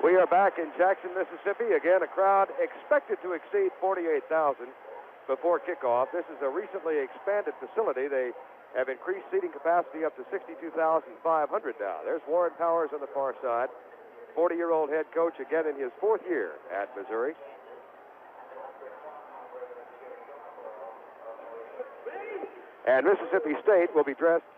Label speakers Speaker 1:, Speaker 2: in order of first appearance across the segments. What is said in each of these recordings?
Speaker 1: We are back in Jackson, Mississippi. Again, a crowd expected to exceed 48,000 before kickoff. This is a recently expanded facility. They have increased seating capacity up to 62,500 now. There's Warren Powers on the far side, 40-year-old head coach, again in his fourth year at Missouri. And Mississippi State will be dressed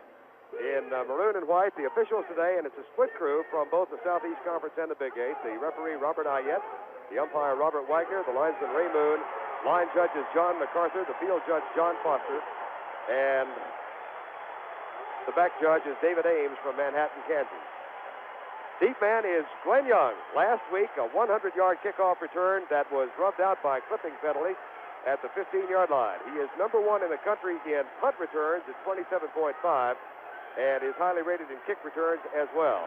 Speaker 1: in maroon and white, the officials today, and it's a split crew from both the Southeast Conference and the Big Eight. The referee, Robert Ayette, the umpire, Robert Wagner, the linesman, Ray Moon, line judges, John MacArthur, the field judge, John Foster, and the back judge is David Ames from Manhattan, Kansas. Deep man is Glenn Young. Last week, a 100-yard kickoff return that was rubbed out by clipping penalty at the 15-yard line. He is number one in the country in punt returns at 27.5. and is highly rated in kick returns as well.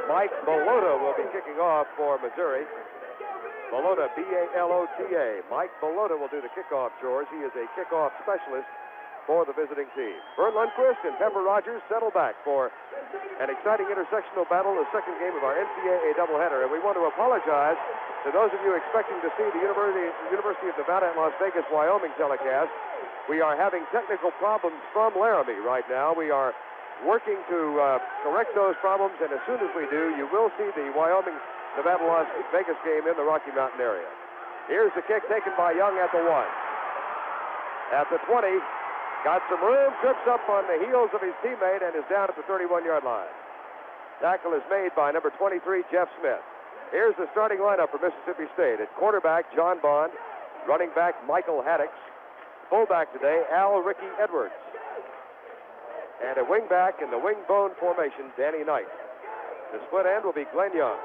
Speaker 1: Mike Balota will be kicking off for Missouri. Balota, B-A-L-O-T-A. Mike Balota will do the kickoff chores. He is a kickoff specialist for the visiting team. Vern Lundquist and Pepper Rogers settle back for an exciting intersectional battle, the second game of our NCAA doubleheader. And we want to apologize to those of you expecting to see the University of Nevada and Las Vegas, Wyoming telecast. We are having technical problems from Laramie right now. We are working to correct those problems, and as soon as we do, you will see the Wyoming, Nevada, Las Vegas game in the Rocky Mountain area. Here's the kick taken by Young at the 1. At the 20, got some room, trips up on the heels of his teammate, and is down at the 31-yard line. Tackle is made by number 23, Jeff Smith. Here's the starting lineup for Mississippi State. At quarterback, John Bond. Running back, Michael Haddix. Fullback today, Al Ricky Edwards. And a wingback in the wing bone formation, Danny Knight. The split end will be Glenn Young.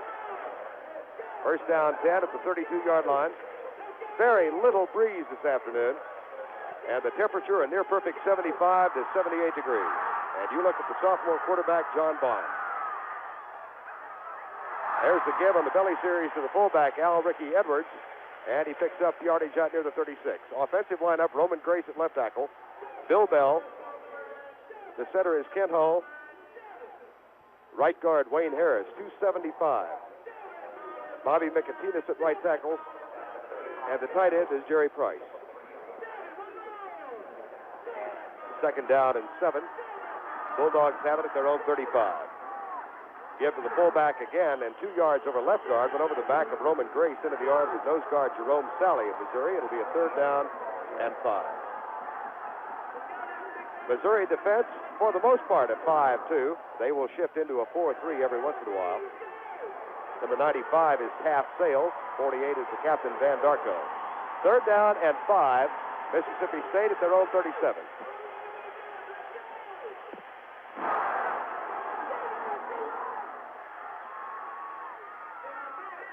Speaker 1: First down 10 at the 32-yard line. Very little breeze this afternoon. And the temperature a near perfect 75 to 78 degrees. And you look at the sophomore quarterback, John Bond. There's the give on the belly series to the fullback, Al Ricky Edwards. And he picks up yardage out near the 36. Offensive lineup, Roman Grace at left tackle. Bill Bell. The center is Kent Hull. Right guard, Wayne Harris, 275. Bobby McIntyre at right tackle. And the tight end is Jerry Price. Second down and 7. Bulldogs have it at their own 35. Give to the fullback again, and 2 yards over left guard, but over the back of Roman Grace into the arms of nose guard Jerome Sally of Missouri. It'll be a third down and 5. Missouri defense, for the most part, at 5-2. They will shift into a 4-3 every once in a while. Number 95 is Taft Sales. 48 is the captain, Van Darko. Third down and 5. Mississippi State at their own 37.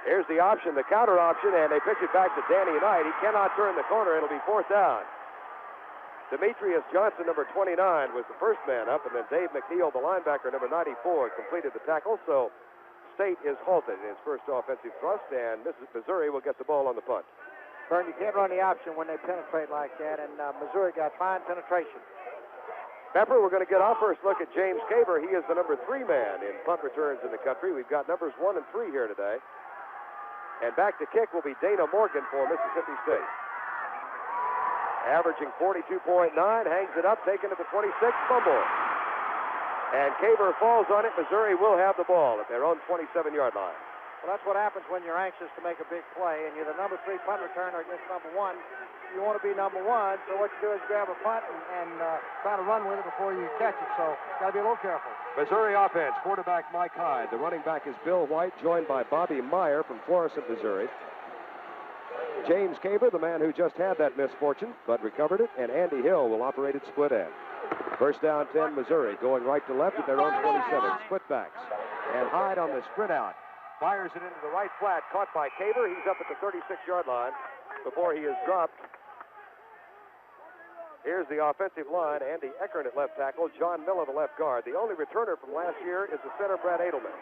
Speaker 1: Here's the option, the counter option, and they pitch it back to Danny Knight. He cannot turn the corner. It'll be fourth down. Demetrius Johnson, number 29, was the first man up, and then Dave McNeil, the linebacker, number 94, completed the tackle. So State is halted in its first offensive thrust, and Missouri will get the ball on the punt.
Speaker 2: Vern, you can't run the option when they penetrate like that, and Missouri got fine penetration.
Speaker 1: Pepper, we're going to get our first look at James Caver. He is the number 3 man in punt returns in the country. We've got numbers 1 and 3 here today. And back to kick will be Dana Morgan for Mississippi State. Averaging 42.9, hangs it up, taken at the 26, fumble. And Caver falls on it. Missouri will have the ball at their own 27-yard line.
Speaker 2: Well, that's what happens when you're anxious to make a big play, and you're the number 3 punt returner against number 1. You want to be number 1, so what you do is grab a punt and try to run with it before you catch it, so got to be a little careful.
Speaker 1: Missouri offense, quarterback Mike Hyde. The running back is Bill White, joined by Bobby Meyer from Florissant, Missouri. James Caver, the man who just had that misfortune, but recovered it, and Andy Hill will operate at split end. First down 10, Missouri, going right to left at their own 27, split backs. And Hyde on the sprint out. Fires it into the right flat, caught by Caver. He's up at the 36-yard line before he is dropped. Here's the offensive line. Andy Eckern at left tackle. John Miller, the left guard. The only returner from last year is the center, Brad Edelman.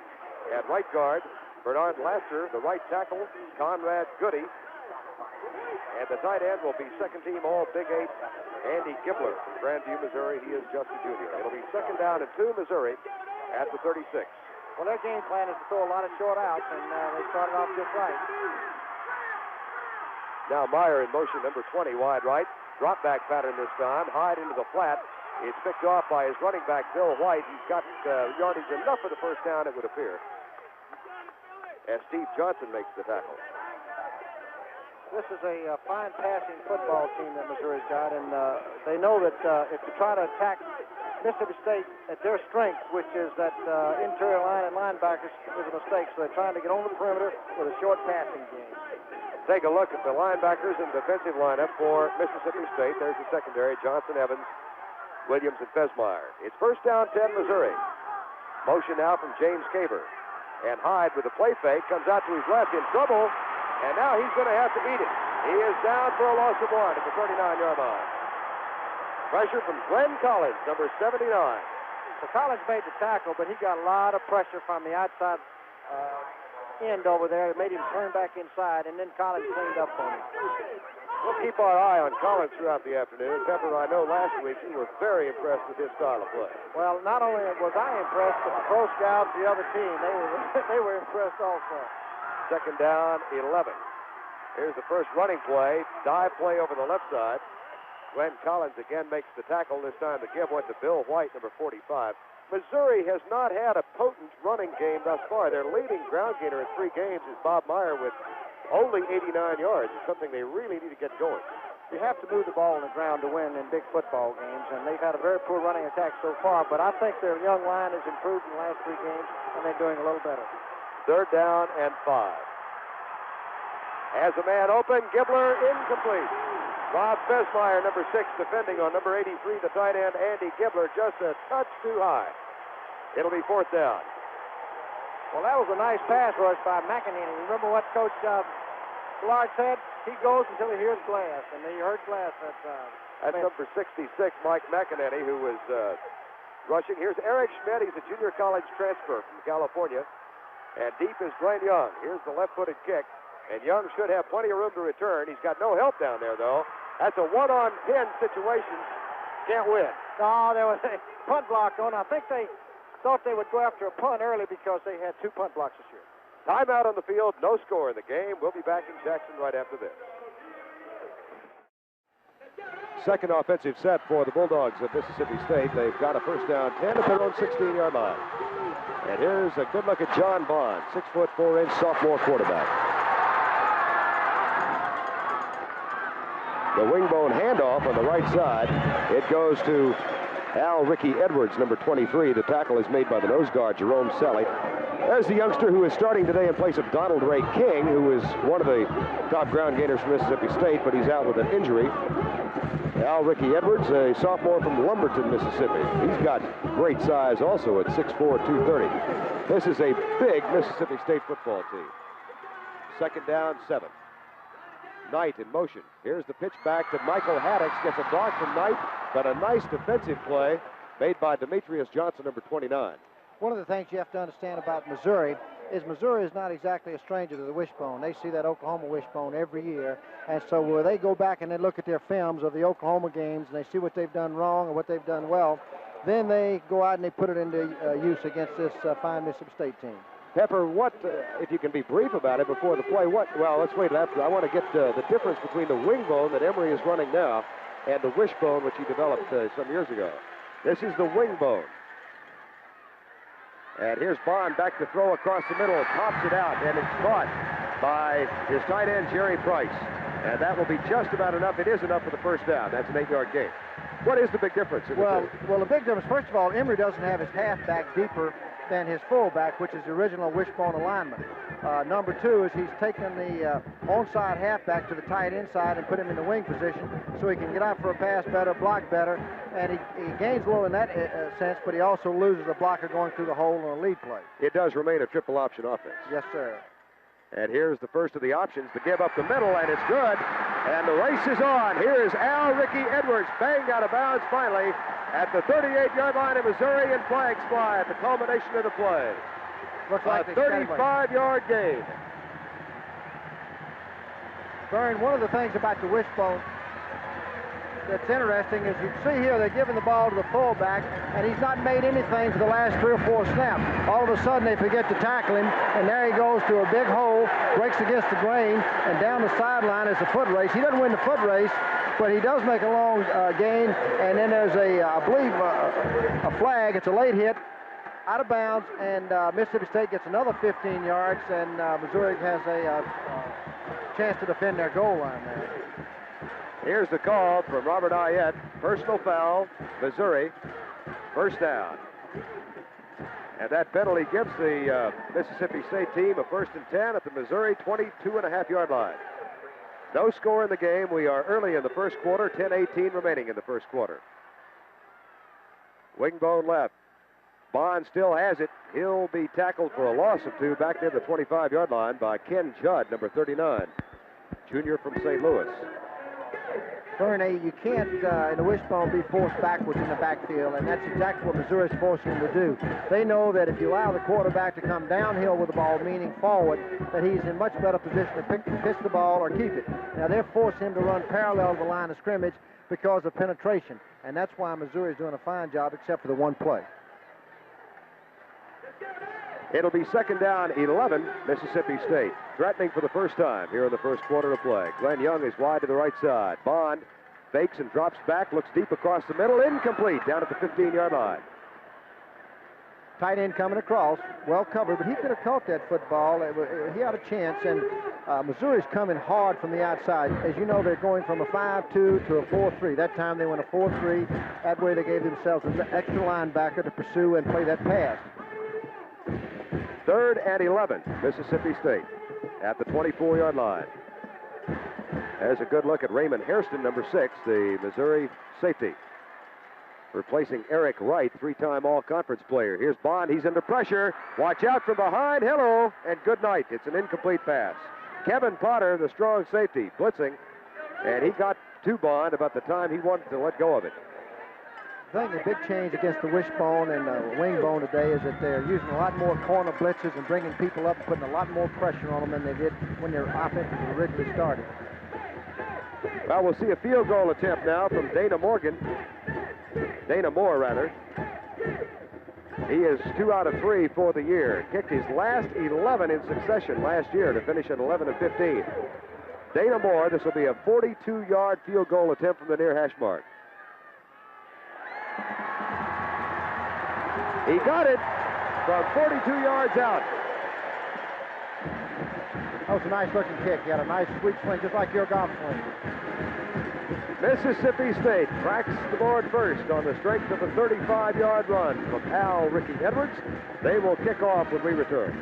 Speaker 1: At right guard, Bernard Lasser. The right tackle, Conrad Goody. And the tight end will be second-team All-Big 8, Andy Gibler from Grandview, Missouri. He is just a junior. It'll be second down and 2, Missouri, at the 36.
Speaker 2: Well, their game plan is to throw a lot of short outs, and they started off just right.
Speaker 1: Now Meyer in motion, number 20, wide right. Drop back pattern this time. Hyde into the flat. It's picked off by his running back, Bill White. He's got yardage enough for the first down, it would appear, as Steve Johnson makes the tackle.
Speaker 2: This is a fine passing football team that Missouri's got, and they know that if you try to attack Mississippi State at their strength, which is that interior line and linebackers, is a mistake. So they're trying to get on the perimeter with a short passing game.
Speaker 1: Take a look at the linebackers and defensive lineup for Mississippi State. There's the secondary, Johnson, Evans, Williams, and Fesmeyer. It's first down, 10, Missouri. Motion now from James Caver. And Hyde with a play fake comes out to his left in trouble, and now he's going to have to eat it. He is down for a loss of 1 at the 39-yard line. Pressure from Glenn Collins, number 79.
Speaker 2: Well, Collins made the tackle, but he got a lot of pressure from the outside end over there. It made him turn back inside, and then Collins cleaned up on him.
Speaker 1: We'll keep our eye on Collins throughout the afternoon. Pepper, I know last week you were very impressed with his style of play.
Speaker 2: Well, not only was I impressed, but the pro scouts, the other team, they were impressed also.
Speaker 1: Second down, 11. Here's the first running play. Dive play over the left side. Glenn Collins again makes the tackle. This time the give went to Bill White, number 45. Missouri has not had a potent running game thus far. Their leading ground gainer in 3 games is Bob Meyer with only 89 yards. It's something they really need to get going.
Speaker 2: You have to move the ball on the ground to win in big football games, and they've had a very poor running attack so far, but I think their young line has improved in the last 3 games, and they're doing a little better.
Speaker 1: Third down and 5. Has a man open. Gibbler incomplete. Bob Fesmeyer, number 6, defending on number 83, the tight end, Andy Gibbler, just a touch too high. It'll be 4th down.
Speaker 2: Well, that was a nice pass rush by McEnany. Remember what Coach Millard said? He goes until he hears glass, and he heard glass that time.
Speaker 1: That's number 66, Mike McEnany, who was rushing. Here's Eric Schmidt. He's a junior college transfer from California. And deep is Glenn Young. Here's the left-footed kick. And Young should have plenty of room to return. He's got no help down there, though. That's a 1-on-10 situation. Can't win.
Speaker 2: No, there was a punt block on. I think they thought they would go after a punt early because they had 2 punt blocks this year.
Speaker 1: Timeout on the field. No score in the game. We'll be back in Jackson right after this. Second offensive set for the Bulldogs of Mississippi State. They've got a first down 10 at their own 16-yard line. And here's a good look at John Bond, 6'4" sophomore quarterback. The wingbone handoff on the right side. It goes to Al Ricky Edwards, number 23. The tackle is made by the nose guard, Jerome Selly. There's the youngster who is starting today in place of Donald Ray King, who is one of the top ground gainers from Mississippi State, but he's out with an injury. Al Ricky Edwards, a sophomore from Lumberton, Mississippi. He's got great size also at 6'4", 230. This is a big Mississippi State football team. Second down, 7. Knight in motion. Here's the pitch back to Michael Haddix. Gets a block from Knight, but a nice defensive play made by Demetrius Johnson, number 29.
Speaker 2: One of the things you have to understand about Missouri is not exactly a stranger to the wishbone. They see that Oklahoma wishbone every year, and so where they go back and they look at their films of the Oklahoma games and they see what they've done wrong and what they've done well, then they go out and they put it into use against this fine Mississippi State team.
Speaker 1: Pepper, what, if you can be brief about it before the play, well, let's wait after. I want to get the difference between the wing bone that Emory is running now and the wishbone, which he developed some years ago. This is the wing bone. And here's Bond back to throw across the middle, pops it out, and it's caught by his tight end, Jerry Price. And that will be just about enough. It is enough for the first down. That's an 8-yard gain. What is the big difference in the two?
Speaker 2: Well, the big difference, first of all, Emory doesn't have his halfback deeper than his fullback, which is the original wishbone alignment. Number 2 is he's taken the onside halfback to the tight inside and put him in the wing position so he can get out for a pass better, block better, and he gains a little in that sense, but he also loses a blocker going through the hole on a lead play.
Speaker 1: It does remain a triple option offense.
Speaker 2: Yes, sir.
Speaker 1: And here's the first of the options, the give up the middle, and it's good. And the race is on. Here's Al Ricky Edwards, banged out of bounds finally at the 38-yard line of Missouri, and flags fly at the culmination of the play.
Speaker 2: Looks like
Speaker 1: a 35-yard gain.
Speaker 2: Vern, one of the things about the wishbone that's interesting is you see here they're giving the ball to the fullback, and he's not made anything for the last 3 or 4 snaps. All of a sudden they forget to tackle him, and there he goes to a big hole, breaks against the grain, and down the sideline is a foot race. He doesn't win the foot race, but he does make a long gain, and then there's I believe, a flag. It's a late hit, out of bounds, and Mississippi State gets another 15 yards, and Missouri has a chance to defend their goal line there.
Speaker 1: Here's the call from Robert Ayette. Personal foul, Missouri. First down. And that penalty gives the Mississippi State team a 1st and 10 at the Missouri 22.5-yard line. No score in the game. We are early in the first quarter, 10:18 remaining in the first quarter. Wingbone left. Bond still has it. He'll be tackled for a loss of 2 back near the 25-yard line by Ken Judd, number 39, junior from St. Louis.
Speaker 2: Bernie, you can't, in the wishbone, be forced backwards in the backfield, and that's exactly what Missouri's forcing him to do. They know that if you allow the quarterback to come downhill with the ball, meaning forward, that he's in much better position to pitch the ball or keep it. Now, they're forcing him to run parallel to the line of scrimmage because of penetration, and that's why Missouri's doing a fine job, except for the one play.
Speaker 1: It'll be 2nd down, 11, Mississippi State. Threatening for the first time here in the first quarter of play. Glenn Young is wide to the right side. Bond fakes and drops back, looks deep across the middle, incomplete, down at the 15-yard line.
Speaker 2: Tight end coming across, well covered, but he could have caught that football. He had a chance, and Missouri's coming hard from the outside. As you know, they're going from a 5-2 to a 4-3. That time they went a 4-3. That way they gave themselves an extra linebacker to pursue and play that pass.
Speaker 1: 3rd and 11, Mississippi State at the 24-yard line. There's a good look at Raymond Hairston, number 6, the Missouri safety, replacing Eric Wright, 3-time all-conference player. Here's Bond. He's under pressure. Watch out from behind. Hello, and good night. It's an incomplete pass. Kevin Potter, the strong safety, blitzing, and he got to Bond about the time he wanted to let go of it.
Speaker 2: I think the big change against the wishbone and the wingbone today is that they're using a lot more corner blitzes and bringing people up and putting a lot more pressure on them than they did when their offense was originally started.
Speaker 1: Well, we'll see a field goal attempt now from Dana Moore, rather. He is 2 out of 3 for the year. Kicked his last 11 in succession last year to finish at 11 of 15. Dana Moore, this will be a 42-yard field goal attempt from the near hash mark. He got it from 42 yards out.
Speaker 2: That was a nice-looking kick. He had a nice, sweet swing, just like your golf swing.
Speaker 1: Mississippi State cracks the board first on the strength of a 35-yard run from Al Ricky Edwards. They will kick off when we return.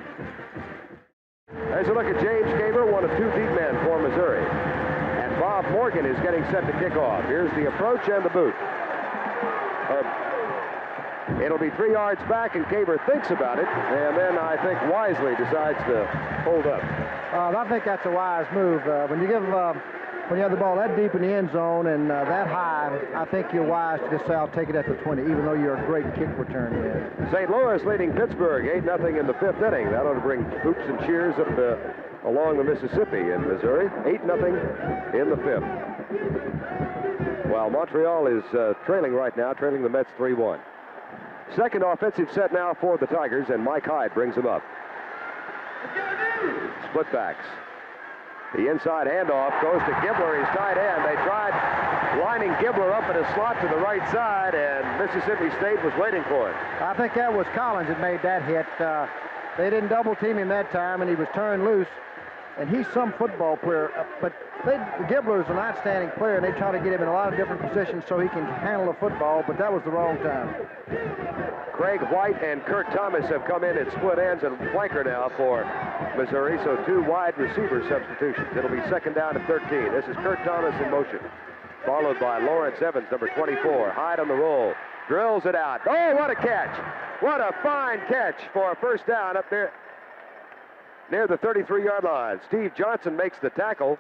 Speaker 1: There's a look at James Caver, one of 2 deep men for Missouri. And Bob Morgan is getting set to kick off. Here's the approach and the boot. It'll be 3 yards back, and Caver thinks about it, and then I think wisely decides to hold up.
Speaker 2: I think that's a wise move. When you have the ball that deep in the end zone and that high, I think you're wise to just say, I'll take it at the 20, even though you're a great kick return man.
Speaker 1: St. Louis leading Pittsburgh 8-0 in the 5th inning. That ought to bring hoops and cheers up along the Mississippi in Missouri. 8-0 in the 5th. While Montreal is trailing right now, trailing the Mets 3-1. Second offensive set now for the Tigers, and Mike Hyde brings them up. Split backs. The inside handoff goes to Gibbler, his tight end. They tried lining Gibbler up in a slot to the right side, and Mississippi State was waiting for it.
Speaker 2: I think that was Collins that made that hit. They didn't double team him that time, and he was turned loose. And he's some football player, but Gibbler is an outstanding player, and they try to get him in a lot of different positions so he can handle the football, but that was the wrong time.
Speaker 1: Craig White and Kurt Thomas have come in at split ends and flanker now for Missouri, so 2 wide receiver substitutions. It'll be 2nd down and 13. This is Kurt Thomas in motion, followed by Lawrence Evans, number 24. Hyde on the roll, drills it out. Oh, what a catch! What a fine catch for a first down up there near the 33-yard line. Steve Johnson makes the tackle,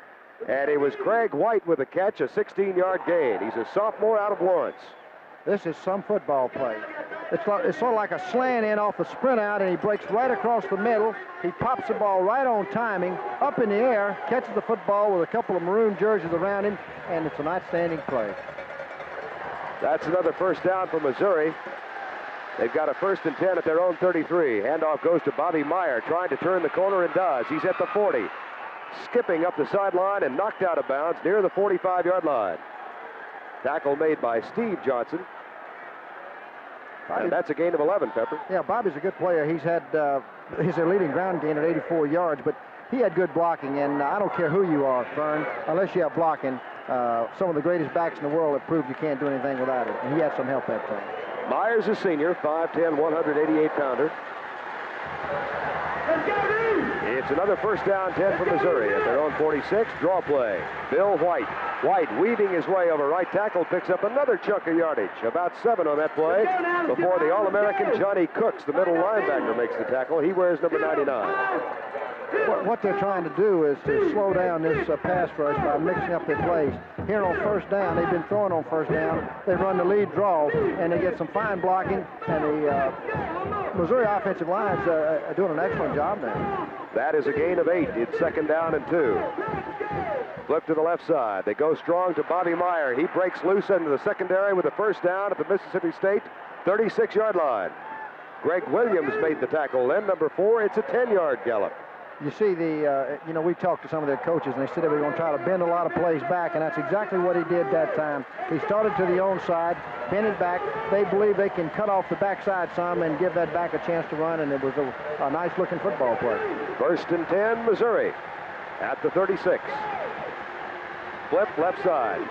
Speaker 1: and it was Craig White with a catch, a 16-yard gain. He's a sophomore out of Lawrence.
Speaker 2: This is some football play. It's sort of like a slant in off the sprint out, and he breaks right across the middle. He pops the ball right on timing, up in the air, catches the football with a couple of maroon jerseys around him, and it's an outstanding play.
Speaker 1: That's another first down for Missouri. They've got a 1st and 10 at their own 33. Handoff goes to Bobby Meyer, trying to turn the corner and does. He's at the 40. Skipping up the sideline and knocked out of bounds near the 45-yard line. Tackle made by Steve Johnson. And that's a gain of 11, Pepper.
Speaker 2: Yeah, Bobby's a good player. He's a leading ground gain at 84 yards, but he had good blocking, and I don't care who you are, Fern, unless you have blocking. Some of the greatest backs in the world have proved you can't do anything without it, and he had some help that time.
Speaker 1: Myers, a senior, 5'10", 188-pounder. It's another first down, 10 for Missouri at their own 46. Draw play. Bill White. White weaving his way over right tackle, picks up another chunk of yardage. About 7 on that play before the All-American Johnny Cooks, the middle linebacker, makes the tackle. He wears number 99.
Speaker 2: What they're trying to do is to slow down this pass rush by mixing up their plays. Here on first down, they've been throwing on first down. They run the lead draws, and they get some fine blocking, and the Missouri offensive line's are doing an excellent job there.
Speaker 1: That is a gain of 8. It's 2nd down and 2. Flip to the left side. They go strong to Bobby Meyer. He breaks loose into the secondary with a first down at the Mississippi State 36-yard line. Greg Williams made the tackle. Then number 4, it's a 10-yard gallop.
Speaker 2: You see, we talked to some of their coaches, and they said they were going to try to bend a lot of plays back, and that's exactly what he did that time. He started to the onside, bent it back. They believe they can cut off the backside some and give that back a chance to run, and it was a nice-looking football play. 1st and 10, Missouri at the 36. Flip left side.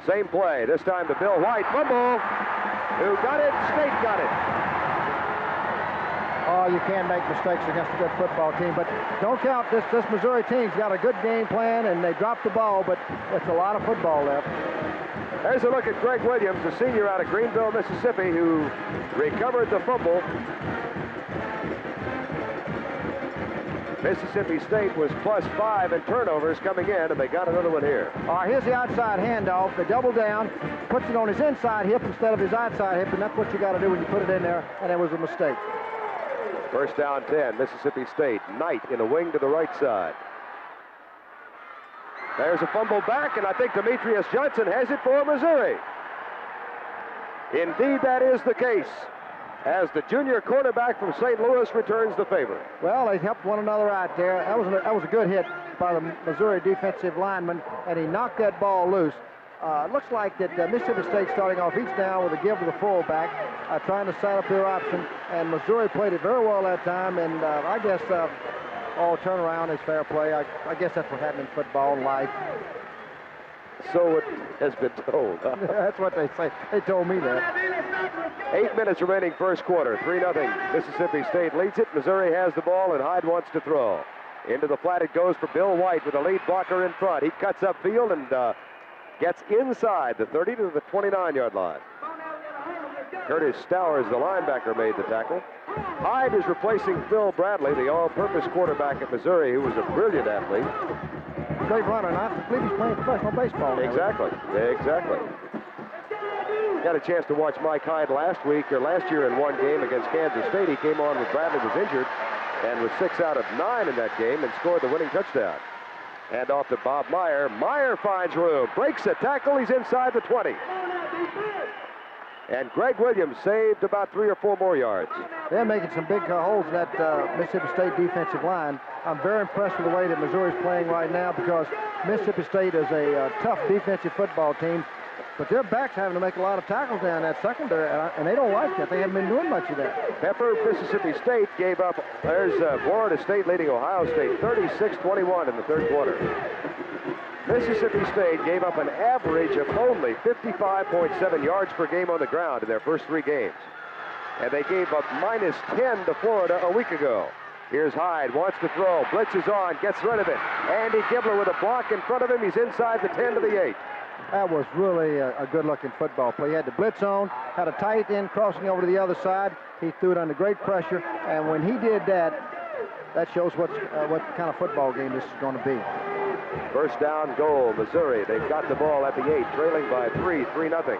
Speaker 2: Same play, this time to Bill White. Fumble. Who got it? State got it. Oh, you can't make mistakes against a good football team, but don't count this Missouri team's got a good game plan, and they dropped the ball, but it's a lot of football left.
Speaker 1: There's a look at Greg Williams, a senior out of Greenville, Mississippi, who recovered the fumble. Mississippi State was +5 in turnovers coming in, and they got another one here.
Speaker 2: Here's the outside handoff. They double down, puts it on his inside hip instead of his outside hip, and that's what you got to do when you put it in there, and it was a mistake.
Speaker 1: 1st down 10, Mississippi State. Knight in a wing to the right side. There's a fumble back, and I think Demetrius Johnson has it for Missouri. Indeed, that is the case, as the junior quarterback from St. Louis returns the favor.
Speaker 2: Well, they helped one another out there. That was a good hit by the Missouri defensive lineman, and he knocked that ball loose. It looks like that Mississippi State starting off each down with a give to the fullback, trying to set up their option, and Missouri played it very well that time, and I guess all turnaround is fair play. I guess that's what happened in football and life.
Speaker 1: So it has been told. Huh?
Speaker 2: That's what they say. They told me that.
Speaker 1: 8 minutes remaining first quarter. 3-0. Mississippi State leads it. Missouri has the ball, and Hyde wants to throw. Into the flat it goes for Bill White with the lead blocker in front. He cuts upfield and gets inside the 30 to the 29-yard line. Curtis Stowers, the linebacker, made the tackle. Hyde is replacing Phil Bradley, the all-purpose quarterback at Missouri, who was a brilliant athlete.
Speaker 2: Great runner, and I believe he's playing professional baseball now.
Speaker 1: Exactly. Got a chance to watch Mike Hyde last year in one game against Kansas State. He came on when Bradley was injured and was 6 out of 9 in that game and scored the winning touchdown. And off to Bob Meyer. Meyer finds room, breaks a tackle. He's inside the 20. And Greg Williams saved about 3 or 4 more yards.
Speaker 2: They're making some big holes in that Mississippi State defensive line. I'm very impressed with the way that Missouri's playing right now, because Mississippi State is a tough defensive football team, but their backs having to make a lot of tackles down that secondary, and they don't like that. They haven't been doing much of that.
Speaker 1: Pepper, Mississippi State gave up. There's Florida State leading Ohio State 36-21 in the third quarter. Mississippi State gave up an average of only 55.7 yards per game on the ground in their first 3 games. And they gave up -10 to Florida a week ago. Here's Hyde, wants to throw, blitzes on, gets rid of it. Andy Gibbler with a block in front of him. He's inside the 10 to the 8.
Speaker 2: That was really a good-looking football play. He had the blitz on, had a tight end crossing over to the other side. He threw it under great pressure, and when he did that, that shows what kind of football game this is going to be.
Speaker 1: First down goal, Missouri. They've got the ball at the 8, trailing by 3-0.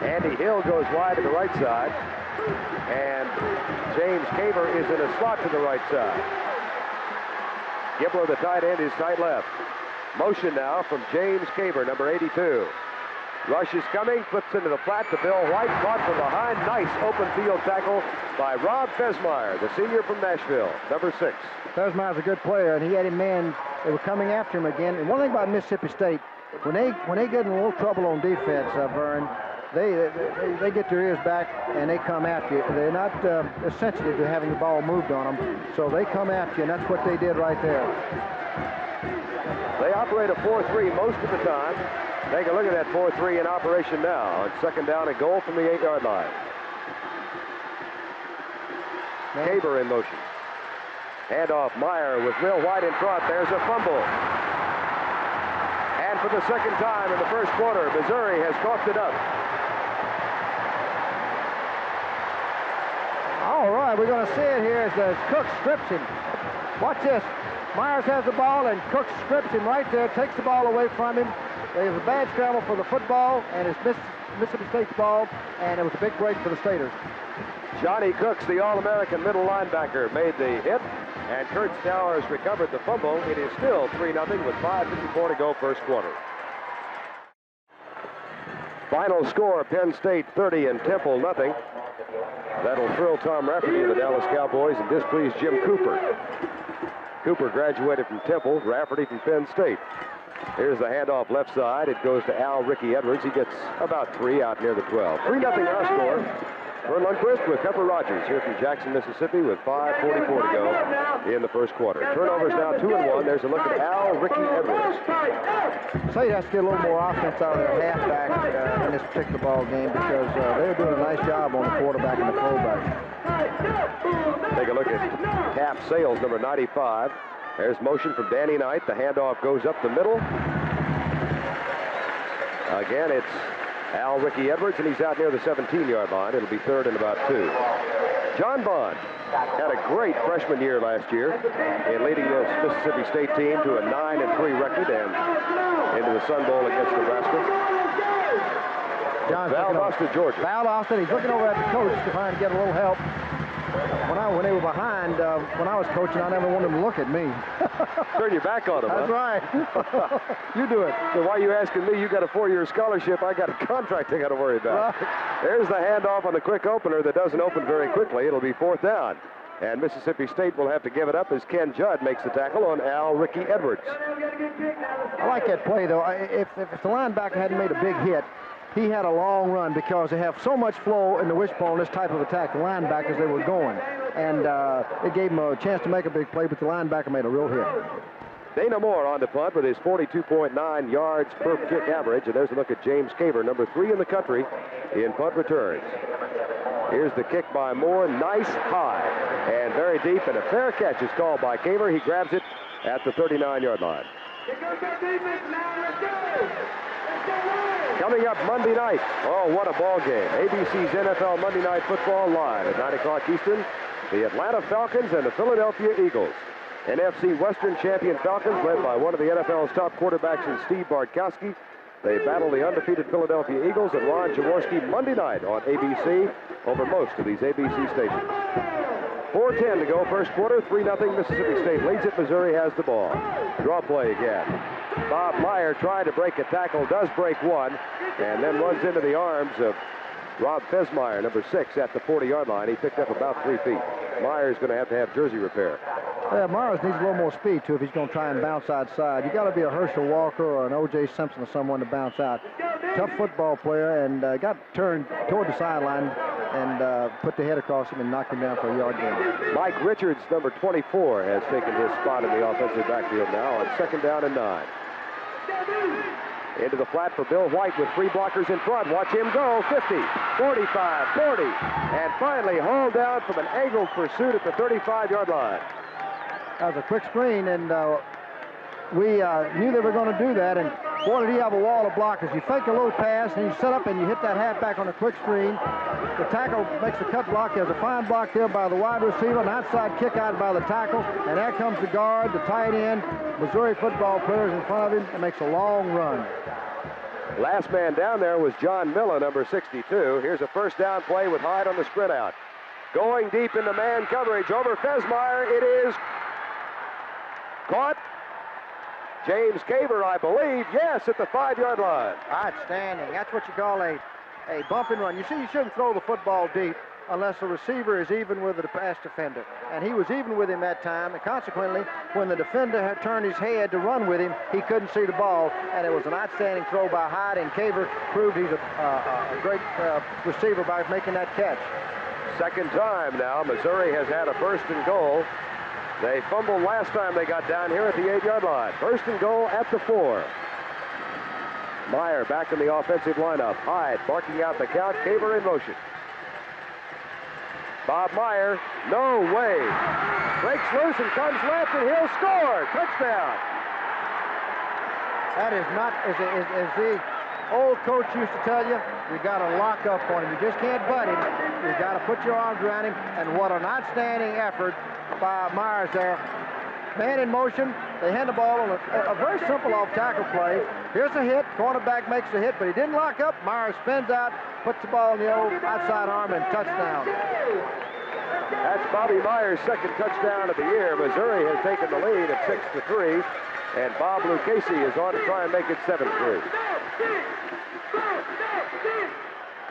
Speaker 1: Andy Hill goes wide to the right side, and James Caver is in a slot to the right side. Gibler, the tight end, is tight left. Motion now from James Caver, number 82. Rush is coming, flips into the flat to Bill White, caught from behind. Nice open field tackle by Rob Fesmeyer, the senior from Nashville, number 6.
Speaker 2: Fesmeyer's a good player, and he had a man. They were coming after him again. And one thing about Mississippi State, when they get in a little trouble on defense, Vern, they get their ears back and they come after you. They're not as sensitive to having the ball moved on them, so they come after you, and that's what they did right there.
Speaker 1: They operate a 4-3 most of the time. Take a look at that 4-3 in operation now on second down and goal from the 8-yard line. Caber in motion. Handoff, Meyer with Will White in front. There's a fumble. And for the second time in the first quarter, Missouri has coughed it up.
Speaker 2: All right, we're going to see it here as Cook strips him. Watch this. Myers has the ball, and Cook strips him right there, takes the ball away from him. There's a bad scramble for the football, and it's Mississippi State's ball, and it was a big break for the Staters.
Speaker 1: Johnny Cooks, the All-American middle linebacker, made the hit, and Kurt Stowers recovered the fumble. It is still 3-0 with 5:54 to go first quarter. Final score, Penn State 30 and Temple nothing. That'll thrill Tom Rafferty of the Dallas Cowboys and displease Jim Cooper. Cooper graduated from Temple, Rafferty from Penn State. Here's the handoff left side. It goes to Al Ricky Edwards. He gets about 3 out near the 12. 3-0 our score. Vern Lundquist with Pepper Rogers here from Jackson, Mississippi with 5:44 to go in the first quarter. Turnovers now 2-1. There's a look at Al Ricky Edwards.
Speaker 2: State has to get a little more offense out of their halfback in this particular ball game because they're doing a nice job on the quarterback and the fullback.
Speaker 1: Take a look at Cap Sales, number 95. There's motion from Danny Knight. The handoff goes up the middle. Again, it's Al Ricky Edwards, and he's out near the 17-yard line. It'll be third and about 2. John Bond had a great freshman year last year in leading the Mississippi State team to a 9-3 record and into the Sun Bowl against Nebraska. Valdosta, Georgia.
Speaker 2: Valdosta, he's looking over at the coach to try and get a little help. When they were behind, when I was coaching, I never wanted them to look at me.
Speaker 1: Turn your back on them,
Speaker 2: That's right. You do it.
Speaker 1: So why are you asking me? You got a 4-year scholarship. I got a contract I got to worry about.
Speaker 2: Right.
Speaker 1: There's the handoff on the quick opener that doesn't open very quickly. It'll be fourth down. And Mississippi State will have to give it up as Ken Judd makes the tackle on Al Ricky Edwards.
Speaker 2: I like that play, though. If the linebacker hadn't made a big hit, he had a long run because they have so much flow in the wishbone, this type of attack, the linebackers, they were going. And it gave him a chance to make a big play, but the linebacker made a real hit.
Speaker 1: Dana Moore on the punt with his 42.9 yards per kick average. And there's a look at James Caver, number 3 in the country in punt returns. Here's the kick by Moore. Nice high and very deep, and a fair catch is called by Caver. He grabs it at the 39-yard line. Coming up Monday night. Oh, what a ball game. ABC's NFL Monday Night Football live at 9 o'clock Eastern. The Atlanta Falcons and the Philadelphia Eagles. NFC Western champion Falcons, led by one of the NFL's top quarterbacks in Steve Bartkowski. They battle the undefeated Philadelphia Eagles and Ron Jaworski Monday night on ABC over most of these ABC stations. 4:10 to go first quarter. 3-0 Mississippi State leads it. Missouri has the ball. Draw play again. Bob Meyer trying to break a tackle, does break one, and then runs into the arms of Rob Fesmeyer, number 6, at the 40-yard line. He picked up about 3 feet. Meyer's going to have jersey repair.
Speaker 2: Yeah, Myers needs a little more speed, too, if he's going to try and bounce outside. You got to be a Herschel Walker or an O.J. Simpson or someone to bounce out. Tough football player, and got turned toward the sideline and put the head across him and knocked him down for a yard gain.
Speaker 1: Mike Richards, number 24, has taken his spot in the offensive backfield now on second down and 9. Into the flat for Bill White with 3 blockers in front. Watch him go. 50, 45, 40, and finally hauled down from an angled pursuit at the 35-yard line.
Speaker 2: That was a quick screen, and we knew they were going to do that, and boy, did he have a wall of blockers. You fake a little pass, and you set up and you hit that halfback on a quick screen. The tackle makes the cut block. There's a fine block there by the wide receiver, an outside kick out by the tackle, and there comes the guard, the tight end. Missouri football players in front of him, and makes a long run.
Speaker 1: Last man down there was John Miller, number 62. Here's a first down play with Hyde on the sprint out. Going deep into man coverage over Fesmeyer. It is caught. James Caver, I believe, yes, at the 5-yard line.
Speaker 2: Outstanding. That's what you call a bump and run. You see, you shouldn't throw the football deep unless the receiver is even with the pass defender. And he was even with him that time, and consequently, when the defender had turned his head to run with him, he couldn't see the ball, and it was an outstanding throw by Hyde, and Caver proved he's a great receiver by making that catch.
Speaker 1: Second time now, Missouri has had a first and goal. They fumbled last time they got down here at the 8-yard line. First and goal at the 4. Meyer back in the offensive lineup. Hyde barking out the count. Caver in motion. Bob Meyer, no way. Breaks loose and comes left, and he'll score. Touchdown.
Speaker 2: That is not, as the old coach used to tell you, you got to lock up on him. You just can't butt him. You got to put your arms around him, and what an outstanding effort by Myers there. Man in motion, they hand the ball on a very simple off-tackle play. Here's a hit, cornerback makes a hit, but he didn't lock up. Myers spins out, puts the ball in the old outside arm, and touchdown.
Speaker 1: That's Bobby Myers' second touchdown of the year. Missouri has taken the lead at 6-3, and Bob Lucchese is on to try and make it 7-3.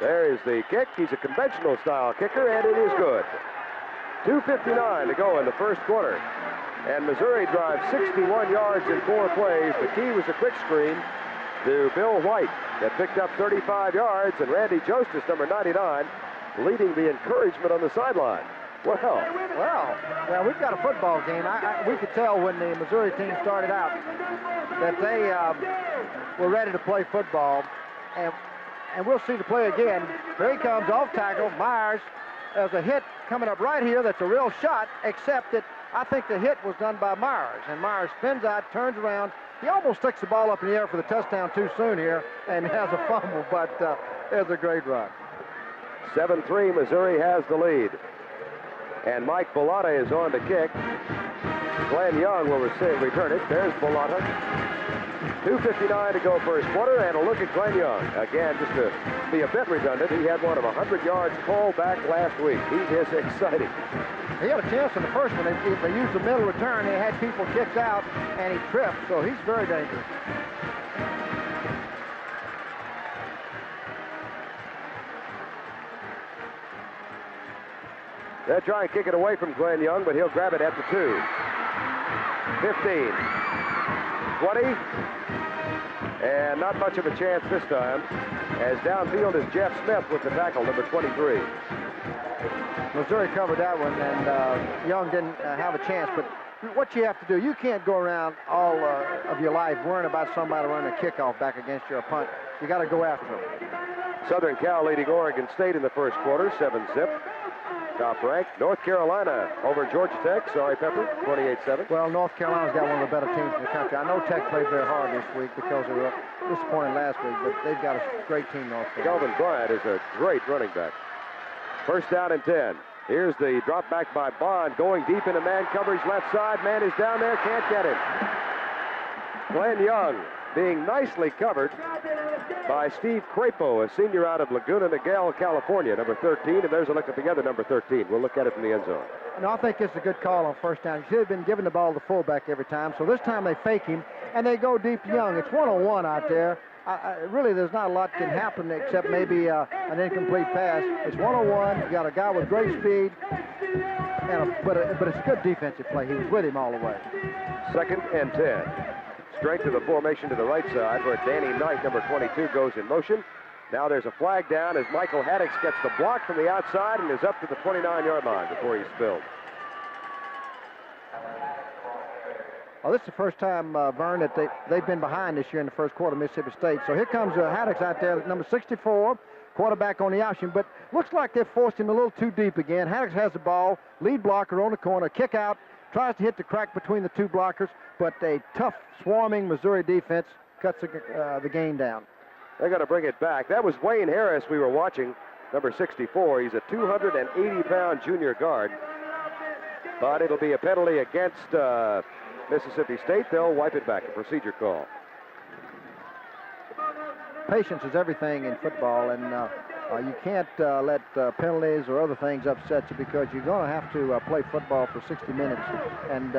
Speaker 1: There is the kick. He's a conventional style kicker, and it is good. 2:59 to go in the first quarter. And Missouri drives 61 yards in 4 plays. The key was a quick screen to Bill White that picked up 35 yards, and Randy Jostis, number 99, leading the encouragement on the sideline.
Speaker 2: Well, we've got a football game. We could tell when the Missouri team started out that they were ready to play football, and we'll see the play again. Here he comes, off tackle, Myers. There's a hit coming up right here that's a real shot, except that I think the hit was done by Myers, and Myers spins out, turns around. He almost sticks the ball up in the air for the touchdown too soon here and has a fumble, but there's a great run.
Speaker 1: 7-3, Missouri has the lead. And Mike Bellotta is on to kick. Glenn Young will return it. There's Bellotta. 2:59 to go first quarter, and a look at Glenn Young. Again, just to be a bit redundant, he had one of 100 yards called back last week. He is exciting.
Speaker 2: He had a chance in the first one. They used the middle return. They had people kicked out, and he tripped, so he's very dangerous.
Speaker 1: They'll try and kick it away from Glenn Young, but he'll grab it at the 2. 15. 20. And not much of a chance this time, as downfield is Jeff Smith with the tackle, number 23.
Speaker 2: Missouri covered that one, and Young didn't have a chance, but what you have to do, you can't go around all of your life worrying about somebody running a kickoff back against your punt. You got to go after them.
Speaker 1: Southern Cal leading Oregon State in the first quarter, 7-zip. Top ranked. North Carolina over Georgia Tech. Sorry, Pepper, 28-7.
Speaker 2: Well, North Carolina's got one of the better teams in the country. I know Tech played very hard this week because they were disappointed last week, but they've got a great team, North Carolina.
Speaker 1: Kelvin Bryant is a great running back. First down and 10. Here's the drop back by Bond, going deep into man coverage left side. Man is down there, can't get him. Glenn Young being nicely covered by Steve Crapo, a senior out of Laguna Niguel, California, number 13, and there's a look at the other number 13. We'll look at it from the end zone.
Speaker 2: No, I think it's a good call on first down. He should have been giving the ball to the fullback every time, so this time they fake him, and they go deep Young. It's one-on-one out there. Really, there's not a lot can happen except maybe an incomplete pass. It's one-on-one. You got a guy with great speed, but it's a good defensive play. He was with him all the way.
Speaker 1: Second and 10. Straight to the formation to the right side where Danny Knight, number 22, goes in motion. Now there's a flag down as Michael Haddix gets the block from the outside and is up to the 29-yard line before he's spilled.
Speaker 2: Well, this is the first time, Vern, that they've been behind this year in the first quarter, Mississippi State. So here comes Haddix out there, number 64, quarterback on the option. But looks like they've forced him a little too deep again. Haddix has the ball, lead blocker on the corner, kick out, tries to hit the crack between the two blockers, but a tough, swarming Missouri defense cuts the game down.
Speaker 1: They're going to bring it back. That was Wayne Harris we were watching, number 64. He's a 280-pound junior guard. But it'll be a penalty against Mississippi State. They'll wipe it back, a procedure call.
Speaker 2: Patience is everything in football, and You can't let penalties or other things upset you because you're going to have to play football for 60 minutes. And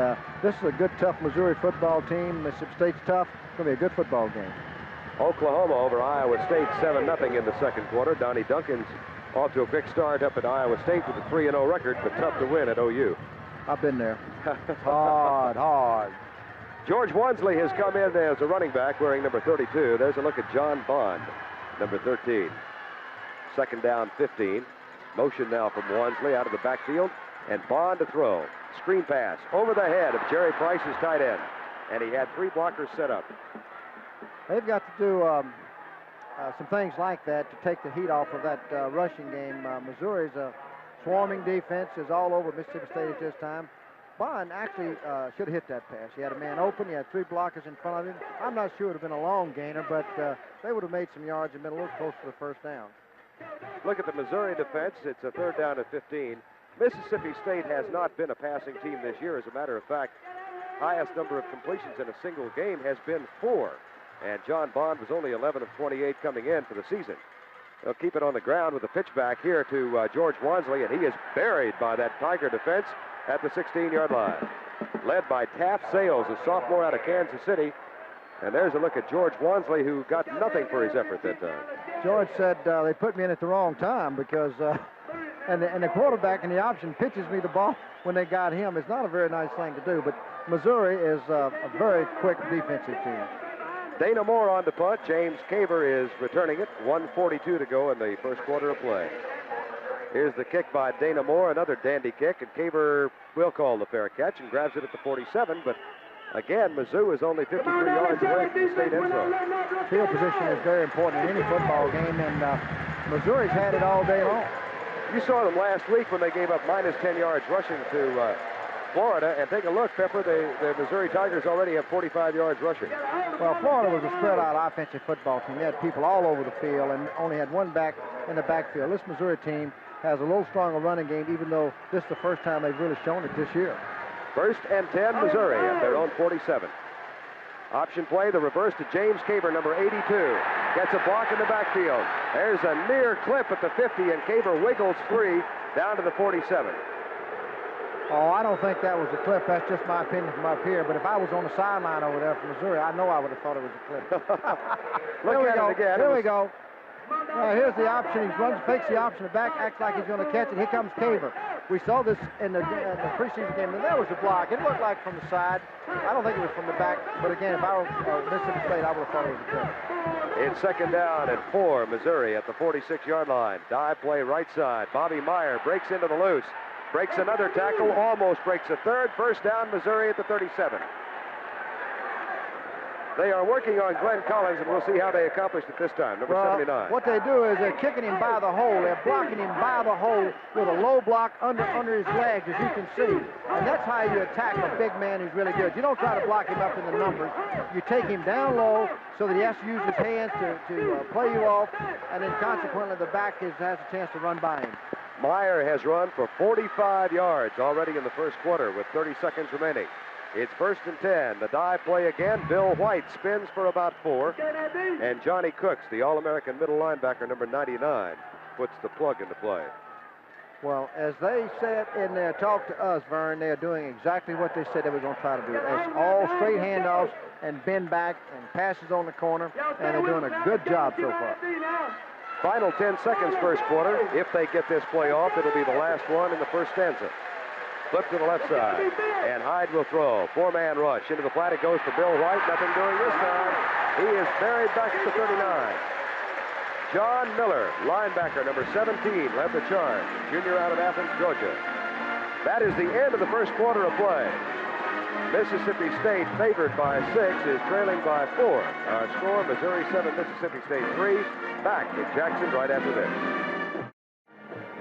Speaker 2: this is a good, tough Missouri football team. Mississippi State's tough. It's going to be a good football game.
Speaker 1: Oklahoma over Iowa State 7-0 in the second quarter. Donnie Duncan's off to a quick start up at Iowa State with a 3-0 record, but tough to win at OU.
Speaker 2: I've been there. Hard.
Speaker 1: George Wansley has come in as a running back wearing number 32. There's a look at John Bond, number 13. Second down, 15. Motion now from Wansley out of the backfield, and Bond to throw. Screen pass over the head of Jerry Price's tight end, and he had 3 blockers set up.
Speaker 2: They've got to do some things like that to take the heat off of that rushing game. Missouri's a swarming defense, is all over Mississippi State at this time. Bond actually should have hit that pass. He had a man open. He had 3 blockers in front of him. I'm not sure it would have been a long gainer, but they would have made some yards and been a little closer to the first down.
Speaker 1: Look at the Missouri defense. It's a third down at 15. Mississippi State has not been a passing team this year. As a matter of fact, highest number of completions in a single game has been 4. And John Bond was only 11 of 28 coming in for the season. They'll keep it on the ground with a pitch back here to George Wansley, and he is buried by that Tiger defense at the 16-yard line. Led by Taft Sales, a sophomore out of Kansas City. And there's a look at George Wansley, who got nothing for his effort that time.
Speaker 2: George said they put me in at the wrong time because, and the quarterback in the option pitches me the ball when they got him. It's not a very nice thing to do, but Missouri is a very quick defensive team.
Speaker 1: Dana Moore on the punt. James Caver is returning it. 1:42 to go in the first quarter of play. Here's the kick by Dana Moore, another dandy kick, and Caver will call the fair catch and grabs it at the 47, but again, Mizzou is only 53 yards away from the state end zone.
Speaker 2: Field position is very important in any football game, and Missouri's had it all day long.
Speaker 1: You saw them last week when they gave up minus 10 yards rushing to Florida, and take a look, Pepper, the Missouri Tigers already have 45 yards rushing.
Speaker 2: Well, Florida was a spread-out offensive football team. They had people all over the field and only had one back in the backfield. This Missouri team has a little stronger running game, even though this is the first time they've really shown it this year.
Speaker 1: First and 10, Missouri at their own 47. Option play, the reverse to James Caver, number 82. Gets a block in the backfield. There's a near clip at the 50, and Caver wiggles free down to the 47.
Speaker 2: Oh, I don't think that was a clip. That's just my opinion from up here. But if I was on the sideline over there from Missouri, I know I would have thought it was a clip.
Speaker 1: Look at it again.
Speaker 2: Here we go. Here's the option. He runs, fakes the option. The back acts like he's going to catch it. Here comes Caver. We saw this in the preseason game, and there was a block. It looked like from the side. I don't think it was from the back. But again, if I were Mississippi State, I would have thought it was a clip.
Speaker 1: It's second down and 4, Missouri at the 46-yard line. Dive play right side. Bobby Meyer breaks into the loose. Breaks another tackle, almost breaks a third. First down, Missouri at the 37. They are working on Glenn Collins, and we'll see how they accomplish it this time, number 79.
Speaker 2: What they do is they're kicking him by the hole. They're blocking him by the hole with a low block under his legs, as you can see. And that's how you attack a big man who's really good. You don't try to block him up in the numbers. You take him down low so that he has to use his hands to play you off, and then consequently the back has a chance to run by him.
Speaker 1: Meyer has run for 45 yards already in the first quarter with 30 seconds remaining. It's first and 10. The dive play again. Bill White spins for about 4. And Johnny Cooks, the All-American middle linebacker, number 99, puts the plug into play.
Speaker 2: Well, as they said in their talk to us, Vern, they're doing exactly what they said they were going to try to do. It's all straight handoffs and bend back and passes on the corner, and they're doing a good job so far.
Speaker 1: Final 10 seconds first quarter. If they get this play off, it'll be the last one in the first stanza. Flip to the left side, and Hyde will throw. 4-man rush into the flat. It goes for Bill White. Nothing doing this time. He is buried back at the 39. John Miller, linebacker, number 17, led the charge. Junior out of Athens, Georgia. That is the end of the first quarter of play. Mississippi State, favored by 6, is trailing by 4. Our score, Missouri 7, Mississippi State 3. Back in Jackson right after this.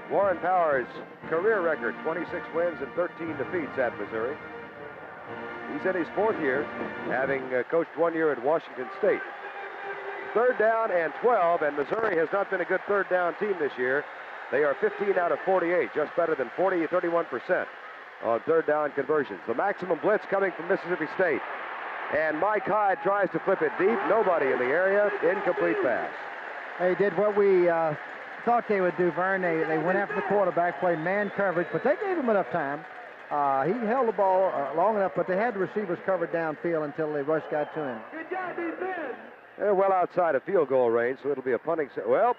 Speaker 1: Warren Powers' career record, 26 wins and 13 defeats at Missouri. He's in his 4th year, having coached 1 year at Washington State. Third down and 12, and Missouri has not been a good third down team this year. They are 15 out of 48, just better than 31% on third down conversions. The maximum blitz coming from Mississippi State. And Mike Hyde tries to flip it deep. Nobody in the area. Incomplete pass.
Speaker 2: They did what we thought they would do, Vern. They went after the quarterback, played man coverage, but they gave him enough time. He held the ball long enough, but they had the receivers covered downfield until the rush got to him.
Speaker 3: Good job, defense.
Speaker 1: They're well outside of field goal range, so it'll be a punting. Well,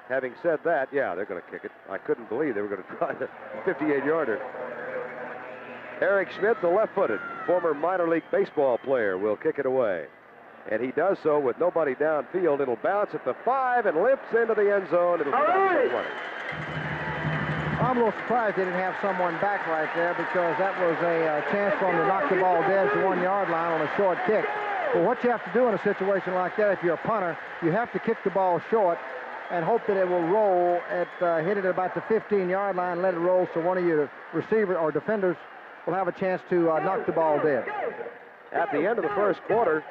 Speaker 1: having said that, yeah, they're going to kick it. I couldn't believe they were going to try the 58-yarder. Eric Schmidt, the left-footed, former minor league baseball player, will kick it away. And he does so with nobody downfield. It'll bounce at the 5 and limps into the end zone. It'll be back to the 20.
Speaker 2: I'm a little surprised they didn't have someone back right there, because that was a chance for them to knock the ball dead at the 1-yard line on a short kick. But what you have to do in a situation like that, if you're a punter, you have to kick the ball short and hope that it will roll hit it at about the 15-yard line, and let it roll so one of your receivers or defenders will have a chance to knock the ball dead.
Speaker 1: At the end of the first quarter,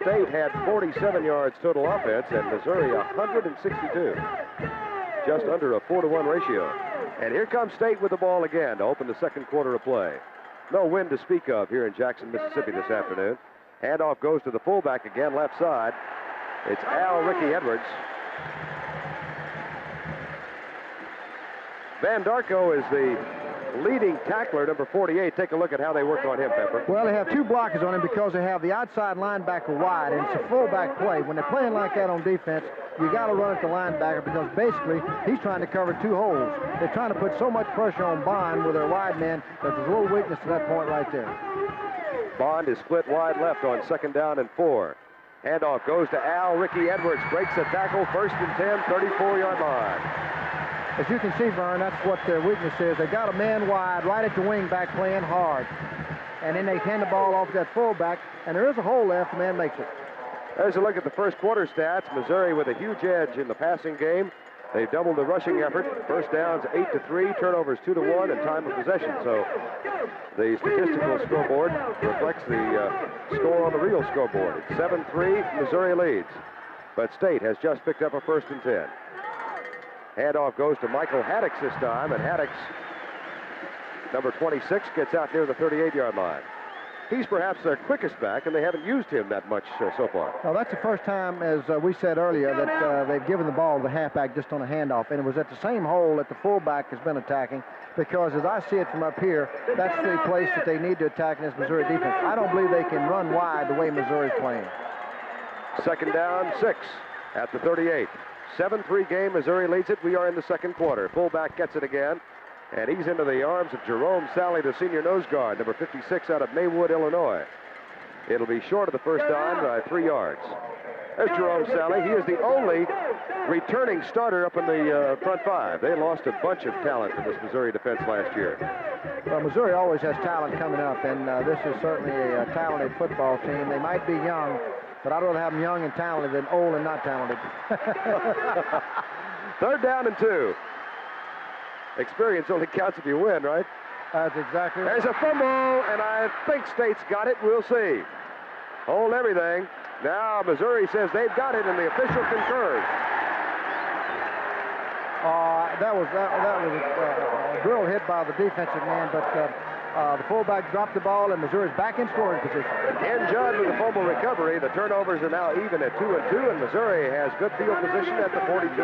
Speaker 1: State had 47 yards total offense, and Missouri 162. Just under a 4-to-1 ratio. And here comes State with the ball again to open the second quarter of play. No wind to speak of here in Jackson, Mississippi this afternoon. Handoff goes to the fullback again, left side. It's Ricky Edwards. Van Darko is the leading tackler, number 48. Take a look at how they work on him, Pepper.
Speaker 2: Well, they have two blockers on him because they have the outside linebacker wide, and it's a fullback play. When they're playing like that on defense, you got to run at the linebacker, because basically he's trying to cover two holes. They're trying to put so much pressure on Bond with their wide men that there's a little weakness to that point right there.
Speaker 1: Bond is split wide left on 2nd down and 4. Handoff goes to Ricky Edwards, breaks the tackle, 1st and 10, 34-yard line.
Speaker 2: As you can see, Vern, that's what their weakness is. They got a man wide right at the wing back playing hard. And then they hand the ball off to that fullback, and there is a hole left. The man makes it.
Speaker 1: There's a look at the first quarter stats. Missouri with a huge edge in the passing game. They've doubled the rushing effort. First downs 8-3, turnovers 2-1, and time of possession. So the statistical scoreboard reflects the score on the real scoreboard. It's 7-3, Missouri leads. But State has just picked up a 1st and 10. Handoff goes to Michael Haddix this time, and Haddix, number 26, gets out near the 38-yard line. He's perhaps their quickest back, and they haven't used him that much so far.
Speaker 2: Well, that's the first time, as we said earlier, that they've given the ball to the halfback just on a handoff, and it was at the same hole that the fullback has been attacking, because as I see it from up here, that's the place that they need to attack in this Missouri defense. I don't believe they can run wide the way Missouri's playing.
Speaker 1: 2nd down, 6 at the 38. 7-3 game, Missouri leads it. We are in the second quarter. Fullback gets it again, and he's into the arms of Jerome Sally, the senior nose guard, number 56 out of Maywood, Illinois. It'll be short of the first down by 3 yards. There's Jerome Sally. He is the only returning starter up in the front 5. They lost a bunch of talent from this Missouri defense last year.
Speaker 2: Well, Missouri always has talent coming up, and this is certainly a talented football team. They might be young, but I'd rather have them young and talented than old and not talented.
Speaker 1: 3rd down and 2. Experience only counts if you win, right?
Speaker 2: That's exactly right.
Speaker 1: There's a fumble, and I think State's got it. We'll see. Hold everything. Now Missouri says they've got it, and the official concurs.
Speaker 2: That was a drill hit by the defensive man, but the fullback dropped the ball, and Missouri's back in scoring position.
Speaker 1: Ken Judd with the fumble recovery. The turnovers are now even at 2-2, and Missouri has good field position at the 42.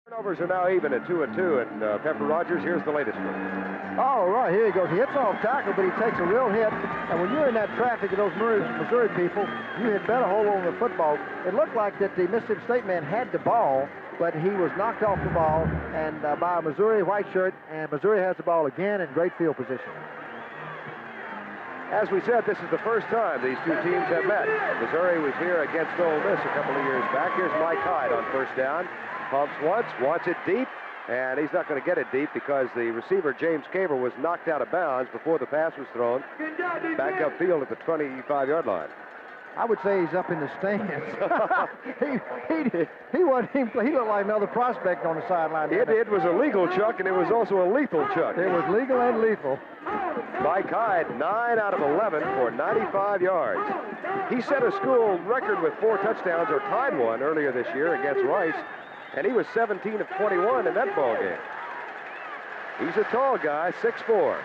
Speaker 1: Turnovers are now even at 2-2, and Pepper Rogers, here's the latest one.
Speaker 2: Oh, right, here he goes. He hits off tackle, but he takes a real hit. And when you're in that traffic of those Missouri people, you had better hold on to the football. It looked like that the Mississippi State man had the ball, but he was knocked off the ball and by a Missouri white shirt, and Missouri has the ball again in great field position.
Speaker 1: As we said, this is the first time these two teams have met. Missouri was here against Ole Miss a couple of years back. Here's Mike Hyde on 1st down. Pumps once, wants it deep, and he's not going to get it deep because the receiver, James Caver, was knocked out of bounds before the pass was thrown back upfield at the 25-yard line.
Speaker 2: I would say he's up in the stands. he looked like another prospect on the sideline.
Speaker 1: It was a legal chuck, and it was also a lethal chuck.
Speaker 2: It was legal and lethal.
Speaker 1: Mike Hyde, 9 out of 11 for 95 yards. He set a school record with 4 touchdowns, or tied one earlier this year against Rice, and he was 17 of 21 in that ball game. He's a tall guy, 6'4".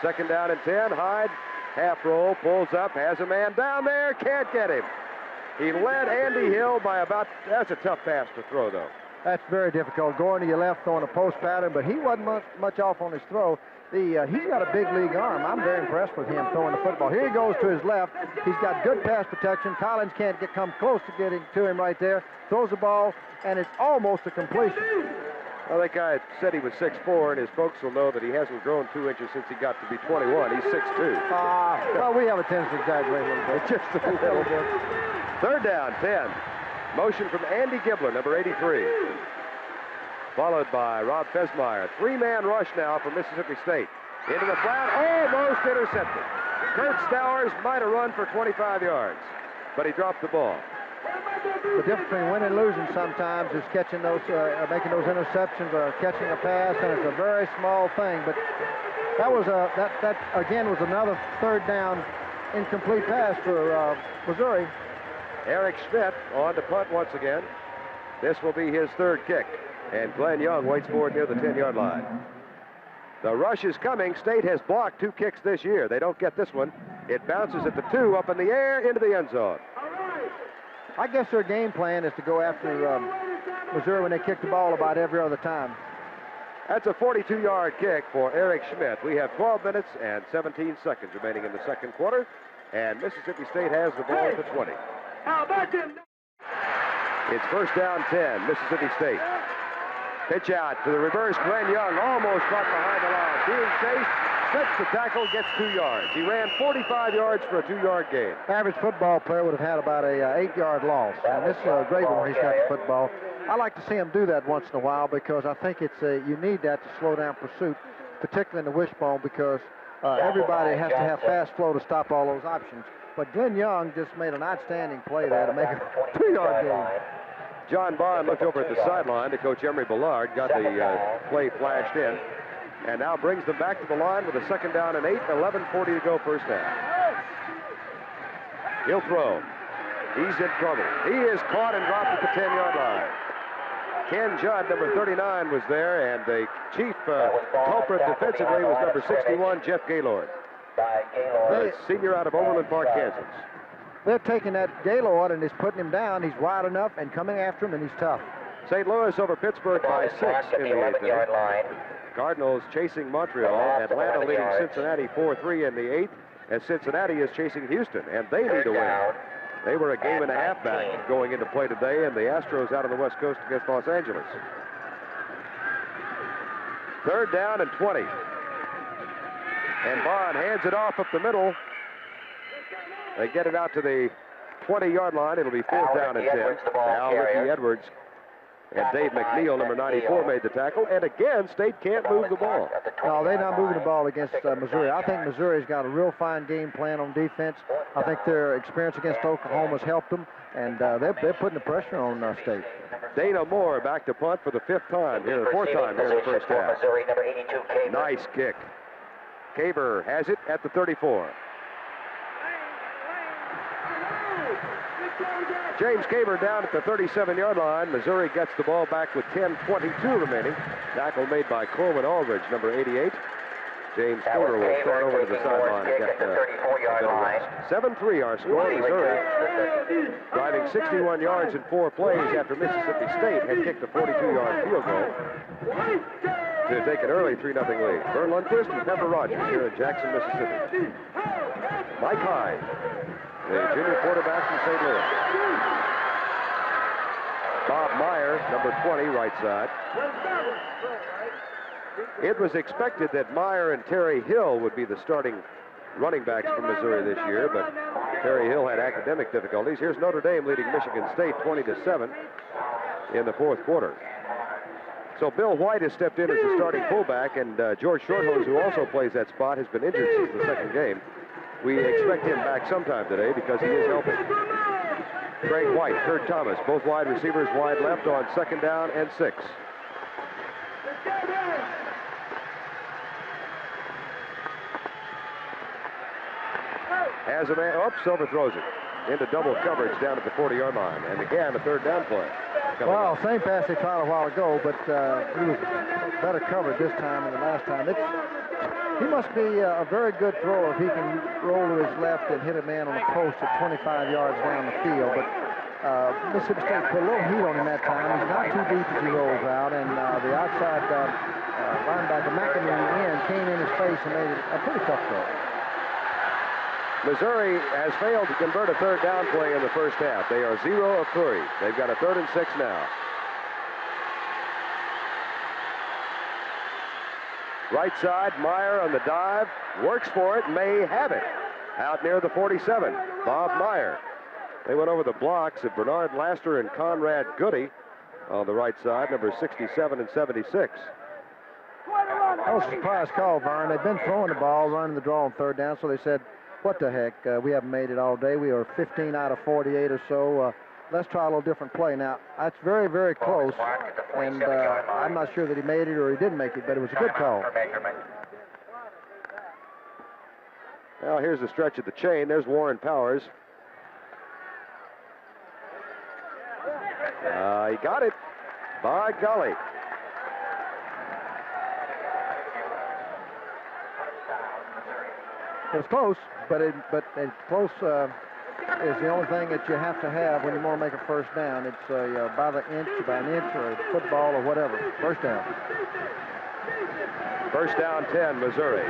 Speaker 1: 2nd down and 10. Hyde, half roll, pulls up, has a man down there, can't get him. He led Andy Hill by about, that's a tough pass to throw, though.
Speaker 2: That's very difficult, going to your left, throwing a post pattern, but he wasn't much off on his throw. He's got a big league arm. I'm very impressed with him throwing the football. Here he goes to his left. He's got good pass protection. Collins can't come close to getting to him right there. Throws the ball, and it's almost a completion.
Speaker 1: Well, that guy said he was 6'4", and his folks will know that he hasn't grown 2 inches since he got to be 21. He's 6'2".
Speaker 2: Well, we have a tendency to exaggerate a little bit. Just a little bit.
Speaker 1: Third down, 10. Motion from Andy Gibbler, number 83. Followed by Rob Fesmeyer. 3-man rush now for Mississippi State. Into the flat, almost intercepted. Kurt Stowers might have run for 25 yards, but he dropped the ball.
Speaker 2: The difference between winning and losing sometimes is catching those, making those interceptions or catching a pass, and it's a very small thing. But that was that again was another third down incomplete pass for Missouri.
Speaker 1: Eric Schmidt on to punt once again. This will be his third kick, and Glenn Young waits for it near the 10-yard line. The rush is coming. State has blocked 2 kicks this year. They don't get this one. It bounces at the 2 up in the air into the end zone.
Speaker 2: I guess their game plan is to go after Missouri when they kick the ball about every other time.
Speaker 1: That's a 42-yard kick for Eric Schmidt. We have 12 minutes and 17 seconds remaining in the second quarter, and Mississippi State has the ball at the 20. It's first down 10, Mississippi State. Pitch out to the reverse. Glenn Young almost caught behind the line. Being chased, slips the tackle, gets 2 yards. He ran 45 yards for a 2-yard gain.
Speaker 2: Average football player would have had about a 8-yard loss. And this is a great one when he's got the football. I like to see him do that once in a while because I think you need that to slow down pursuit, particularly in the wishbone, because everybody has to have fast flow to stop all those options. But Glenn Young just made an outstanding play there to make a 2-yard gain.
Speaker 1: John Bond looked over at the sideline to Coach Emery Ballard, got the play flashed in, and now brings them back to the line with a second down and 8, 11:40 to go first half. He'll throw. He's in trouble. He is caught and dropped at the 10-yard line. Ken Judd, number 39, was there, and the chief culprit defensively was number 61, Jeff Gaylord. The senior out of Overland Park, Kansas.
Speaker 2: They're taking that Gaylord and he's putting him down. He's wide enough and coming after him, and he's tough.
Speaker 1: St. Louis over Pittsburgh by 6 in the 8th inning. Cardinals chasing Montreal. Atlanta leading Cincinnati 4-3 in the 8th, as Cincinnati is chasing Houston, and they need a win. They were a game and a half back going into play today, and the Astros out on the West Coast against Los Angeles. Third down and 20. And Bond hands it off up the middle. They get it out to the 20-yard line. It'll be fourth down and 10. Now Ricky Edwards and Dave McNeil, number 94, made the tackle. And again, State can't move the ball.
Speaker 2: No, they're not moving the ball against Missouri. I think Missouri's got a real fine game plan on defense. I think their experience against Oklahoma's helped them, and they're putting the pressure on State.
Speaker 1: Dana Moore back to punt for the fourth time here in the first half. Nice kick. Caber has it at the 34. James Caber down at the 37-yard line. Missouri gets the ball back with 10:22 remaining. Tackle made by Coleman Aldridge, number 88. James Caber will start over to the sideline and get the 7-3 our score. Missouri driving 61 yards in 4 plays after Mississippi State had kicked a 42-yard field goal to take an early 3-0 lead. Vern Lundquist and Pepper Rogers here in Jackson, Mississippi. Mike Hyde, the junior quarterback from St. Louis. Bob Meyer, number 20, right side. It was expected that Meyer and Terry Hill would be the starting running backs from Missouri this year, but Terry Hill had academic difficulties. Here's Notre Dame leading Michigan State 20-7 in the fourth quarter. So Bill White has stepped in as the starting fullback, and George Shorthose, who also plays that spot, has been injured since the second game. We expect him back sometime today because he is helping. Craig White, Kurt Thomas, both wide receivers wide left on second down and 6. As a man, overthrows it into double coverage down at the 40-yard line. And again, a third down play.
Speaker 2: Well, same pass they tried a while ago, but he was better covered this time than the last time. He must be a very good thrower if he can roll to his left and hit a man on the post at 25 yards down the field. But Mississippi State put a little heat on him that time. He's not too deep as he rolls out, and the outside linebacker McNamee in came in his face and made it a pretty tough throw.
Speaker 1: Missouri has failed to convert a third down play in the first half. They are 0 of 3. They've got a 3rd and 6 now. Right side, Meyer on the dive, works for it, may have it. Out near the 47, Bob Meyer. They went over the blocks of Bernard Laster and Conrad Goody on the right side, number 67 and 76.
Speaker 2: That was a surprise call, Vern. They've been throwing the ball, running the draw on third down, so they said, what the heck, we haven't made it all day. We are 15 out of 48 or so. Let's try a little different play. Now, that's very, very close, and I'm not sure that he made it or he didn't make it, but it was a good call.
Speaker 1: Well, here's the stretch of the chain. There's Warren Powers. He got it. By golly.
Speaker 2: It was close, but close is the only thing that you have to have when you want to make a first down. It's by the inch, by an inch, or a football, or whatever. First down.
Speaker 1: First down 10, Missouri.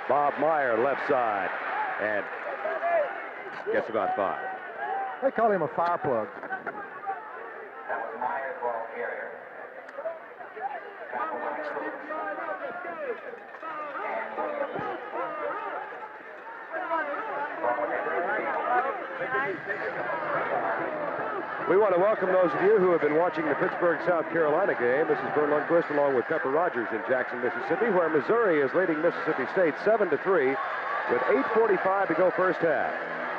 Speaker 1: Bob Meyer, left side, and gets about 5.
Speaker 2: They call him a fire plug.
Speaker 3: That was Meyer, ball carrier.
Speaker 1: We want to welcome those of you who have been watching the Pittsburgh, South Carolina game. This is Vern Lundquist along with Pepper Rogers in Jackson, Mississippi, where Missouri is leading Mississippi State 7-3 with 8:45 to go first half.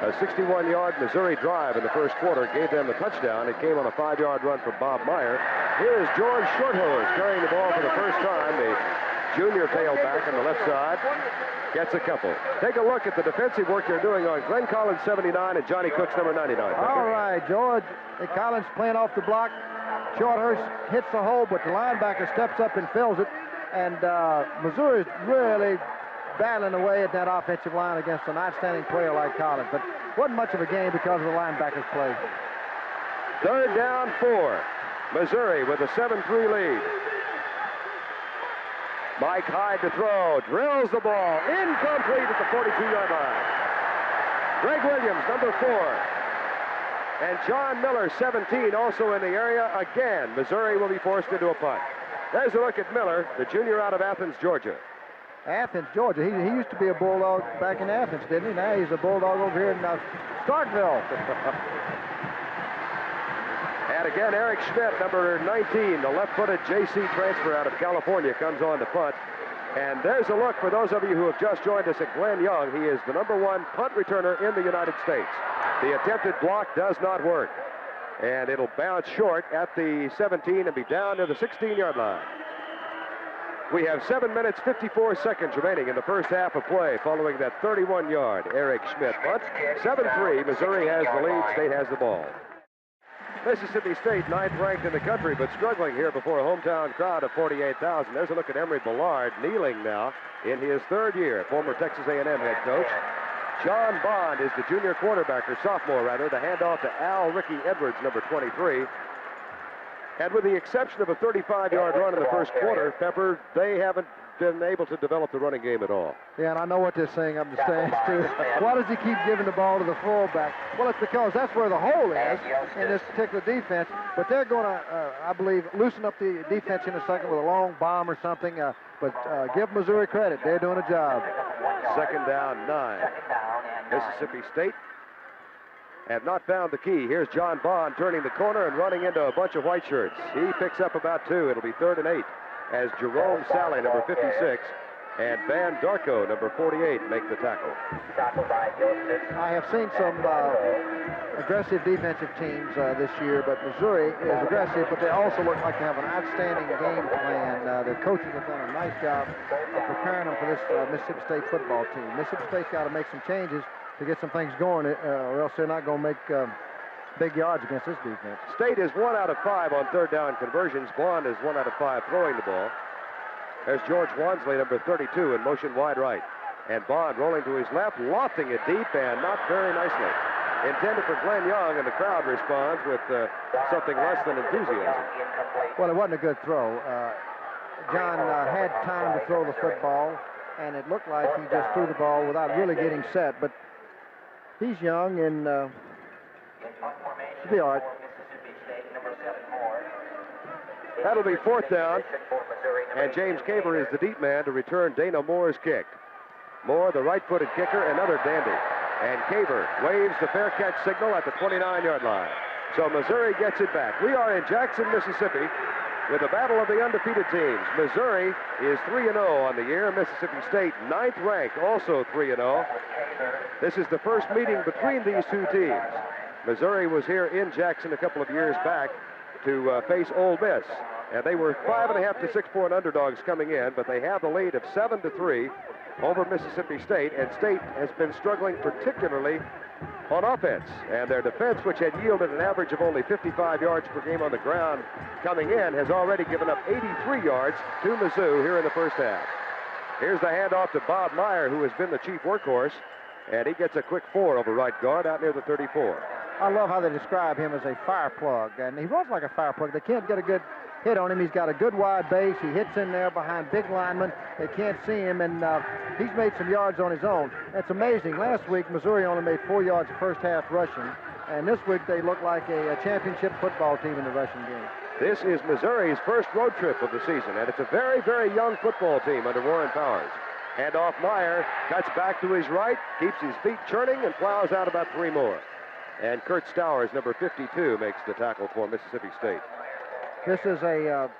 Speaker 1: A 61-yard Missouri drive in the first quarter gave them the touchdown. It came on a 5-yard run from Bob Meyer. Here is George Shorthose carrying the ball for the first time. The junior tailback on the left side gets a couple. Take a look at the defensive work they're doing on Glenn Collins, 79, and Johnny Cooks, number 99.
Speaker 2: All right, George. Collins playing off the block. Shorthurst hits the hole, but the linebacker steps up and fills it. And Missouri is really battling away at that offensive line against an outstanding player like Collins. But wasn't much of a game because of the linebacker's play.
Speaker 1: Third down 4. Missouri with a 7-3 lead. Mike Hyde to throw, drills the ball, incomplete at the 42-yard line. Greg Williams, number 4. And John Miller, 17, also in the area. Again, Missouri will be forced into a punt. There's a look at Miller, the junior out of Athens, Georgia.
Speaker 2: Athens, Georgia. He used to be a Bulldog back in Athens, didn't he? Now he's a Bulldog over here in Starkville.
Speaker 1: And again, Eric Schmidt, number 19, the left-footed JC transfer out of California, comes on to punt. And there's a look for those of you who have just joined us at Glenn Young. He is the number 1 punt returner in the United States. The attempted block does not work. And it'll bounce short at the 17 and be down to the 16-yard line. We have 7 minutes, 54 seconds remaining in the first half of play following that 31-yard Eric Schmidt punt. 7-3, Missouri has the lead, State has the ball. Mississippi State, 9th ranked in the country, but struggling here before a hometown crowd of 48,000. There's a look at Emory Ballard, kneeling now in his 3rd year, former Texas A&M head coach. John Bond is the junior quarterback, or sophomore rather. The handoff to Al Ricky Edwards, number 23. And with the exception of a 35-yard run in the first quarter, Pepper, they haven't been able to develop the running game at all.
Speaker 2: Yeah, and I know what they're saying up the stands, too. Why does he keep giving the ball to the fullback? Well, it's because that's where the hole is in this particular defense. But they're going to, I believe, loosen up the defense in a second with a long bomb or something. But give Missouri credit. They're doing a job.
Speaker 1: Second down, 9. Mississippi State have not found the key. Here's John Bond turning the corner and running into a bunch of white shirts. He picks up about 2. It'll be 3rd and 8 as Jerome Sally, number 56, and Van Darko, number 48, make the tackle.
Speaker 2: I have seen some aggressive defensive teams this year, but Missouri is aggressive, but they also look like they have an outstanding game plan. Their coaches have done a nice job of preparing them for this Mississippi State football team. Mississippi State's got to make some changes to get some things going, or else they're not going to make big yards against this defense.
Speaker 1: State is 1 out of 5 on 3rd down conversions. Bond is 1 out of 5 throwing the ball. There's George Wansley, number 32, in motion wide right. And Bond rolling to his left, lofting it deep, and not very nicely. Intended for Glenn Young, and the crowd responds with something less than enthusiasm.
Speaker 2: Well, it wasn't a good throw. John had time to throw the football, and it looked like he just threw the ball without really getting set. But he's young, and he'll be all right.
Speaker 1: That'll be 4th down, and James Caver is the deep man to return Dana Moore's kick. Moore, the right-footed kicker, another dandy. And Caver waves the fair catch signal at the 29-yard line. So Missouri gets it back. We are in Jackson, Mississippi, with a battle of the undefeated teams. Missouri is 3-0 on the year. Mississippi State, 9th ranked, also 3-0. This is the first meeting between these two teams. Missouri was here in Jackson a couple of years back to face Ole Miss, and they were 5.5 to 6-point underdogs coming in, but they have the lead of 7-3 over Mississippi State, and State has been struggling particularly on offense, and their defense, which had yielded an average of only 55 yards per game on the ground coming in, has already given up 83 yards to Mizzou here in the first half. Here's the handoff to Bob Meyer, who has been the chief workhorse, and he gets a quick 4 over right guard out near the 34.
Speaker 2: I love how they describe him as a fire plug, and he runs like a fire plug. They can't get a good hit on him. He's got a good wide base. He hits in there behind big linemen. They can't see him, and he's made some yards on his own. That's amazing. Last week, Missouri only made 4 yards the first half rushing, and this week they look like a championship football team in the rushing game.
Speaker 1: This is Missouri's first road trip of the season, and it's a very, very young football team under Warren Powers. Handoff Meyer, cuts back to his right, keeps his feet churning, and plows out about 3 more. And Kurt Stowers, number 52, makes the tackle for Mississippi State.
Speaker 2: This is a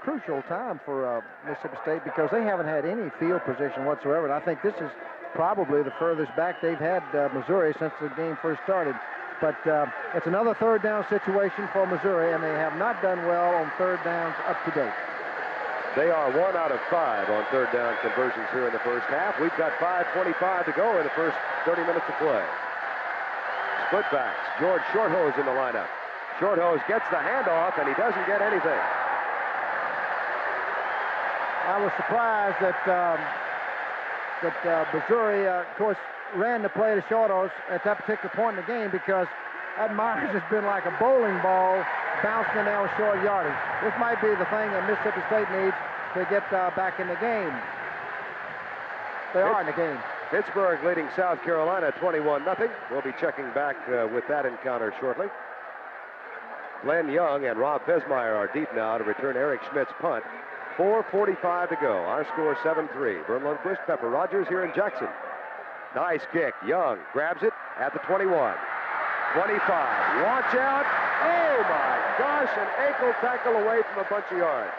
Speaker 2: crucial time for Mississippi State because they haven't had any field position whatsoever. And I think this is probably the furthest back they've had Missouri since the game first started. But it's another 3rd down situation for Missouri, and they have not done well on 3rd downs up to date.
Speaker 1: They are 1 out of 5 on 3rd down conversions here in the first half. We've got 5:25 to go in the first 30 minutes of play. Split backs. George Shorthose in the lineup. Shorthose gets the handoff, and he doesn't get anything.
Speaker 2: I was surprised that Missouri, of course, ran the play to Shorthose at that particular point in the game because that Myers has been like a bowling ball bouncing in there with short yardage. This might be the thing that Mississippi State needs to get back in the game. They are in the game.
Speaker 1: Pittsburgh leading South Carolina 21-0. We'll be checking back with that encounter shortly. Glenn Young and Rob Fesmeyer are deep now to return Eric Schmidt's punt. 4:45 to go. Our score 7-3. Vern Lundquist, Pepper Rogers here in Jackson. Nice kick. Young grabs it at the 21. 25. Watch out. Oh, my gosh. An ankle tackle away from a bunch of yards.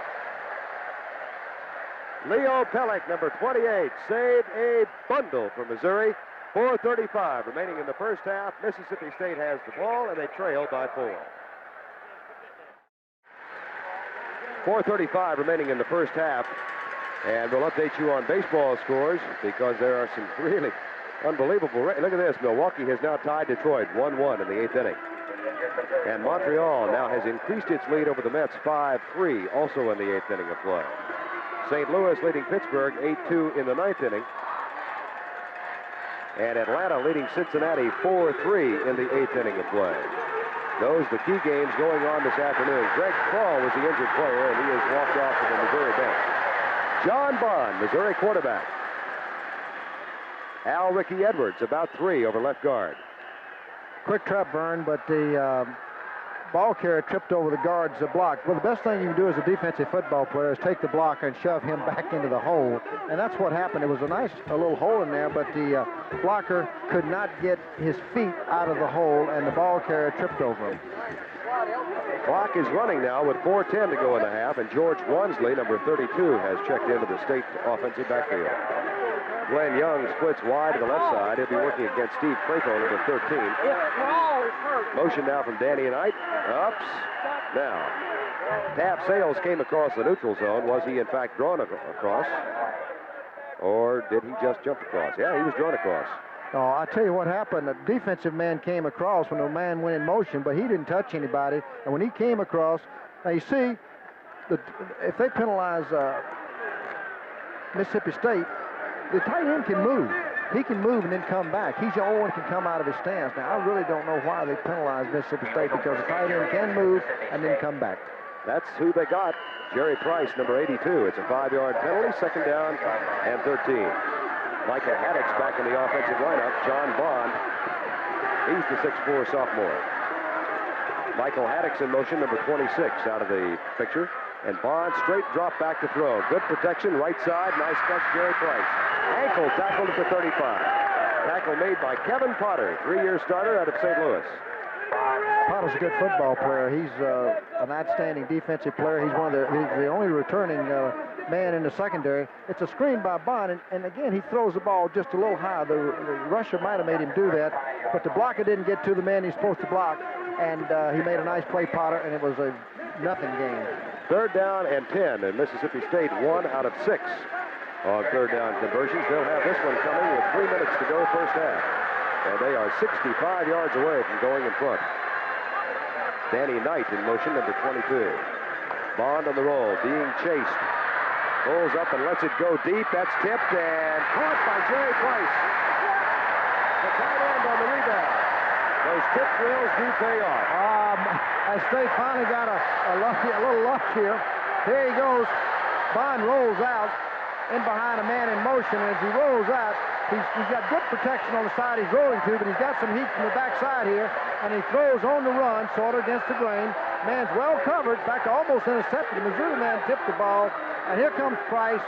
Speaker 1: Leo Pellick, number 28, saved a bundle for Missouri. 4:35 remaining in the first half. Mississippi State has the ball, and they trail by 4. 4:35 remaining in the first half. And we'll update you on baseball scores because there are some really unbelievable. Look at this. Milwaukee has now tied Detroit 1-1 in the 8th inning. And Montreal now has increased its lead over the Mets 5-3, also in the 8th inning of play. St. Louis leading Pittsburgh 8-2 in the 9th inning. And Atlanta leading Cincinnati 4-3 in the 8th inning of play. Those are the key games going on this afternoon. Greg Paul was the injured player, and he has walked off to the Missouri bench. John Bond, Missouri quarterback. Al Ricky Edwards, about 3 over left guard.
Speaker 2: Quick trap, Vern, but the ball carrier tripped over the guard's block. Well, the best thing you can do as a defensive football player is take the block and shove him back into the hole. And that's what happened. It was a nice little hole in there, but the blocker could not get his feet out of the hole, and the ball carrier tripped over him.
Speaker 1: Clock is running now with 4:10 to go in the half, and George Wansley, number 32, has checked into the state offensive backfield. Glenn Young splits wide to the left side. He'll be working against Steve Crapo, number 13. Motion now from Danny Knight. Ups. Now, Taft Sales came across the neutral zone. Was he, in fact, drawn across? Or did he just jump across? Yeah, he was drawn across.
Speaker 2: Oh, I'll tell you what happened. The defensive man came across when the man went in motion, but he didn't touch anybody. And when he came across, now you see, if they penalize Mississippi State, the tight end can move. He can move and then come back. He's the only one who can come out of his stance. Now, I really don't know why they penalized Mississippi State, because the tight end can move and then come back.
Speaker 1: That's who they got. Jerry Price, number 82. It's a 5-yard penalty, second down and 13. Michael Haddock's back in the offensive lineup. John Bond, he's the 6'4 sophomore. Michael Haddock's in motion, number 26 out of the picture. And Bond straight drop back to throw. Good protection, right side, nice catch, Jerry Price. Ankle tackled at the 35. Tackle made by Kevin Potter, 3-year starter out of St. Louis.
Speaker 2: Potter's a good football player. He's an outstanding defensive player. He's he's the only returning man in the secondary. It's a screen by Bond, and again, he throws the ball just a little high. The rusher might have made him do that, but the blocker didn't get to the man he's supposed to block, and he made a nice play, Potter, and it was a nothing game.
Speaker 1: Third down and 10, and Mississippi State 1 out of 6 on third down conversions. They'll have this one coming with 3 minutes to go first half. And they are 65 yards away from going in front. Danny Knight in motion, number 22. Bond on the roll, being chased. Pulls up and lets it go deep. That's tipped and caught by Jerry Price. The tight end on the rebound. Those tip drills do pay off.
Speaker 2: As State finally got a little luck here. Here he goes. Bond rolls out in behind a man in motion, and as he rolls out, he's got good protection on the side he's rolling to, but he's got some heat from the backside here, and he throws on the run, sort of against the grain. Man's well covered. In fact, almost intercepted. The Missouri man tipped the ball, and here comes Price,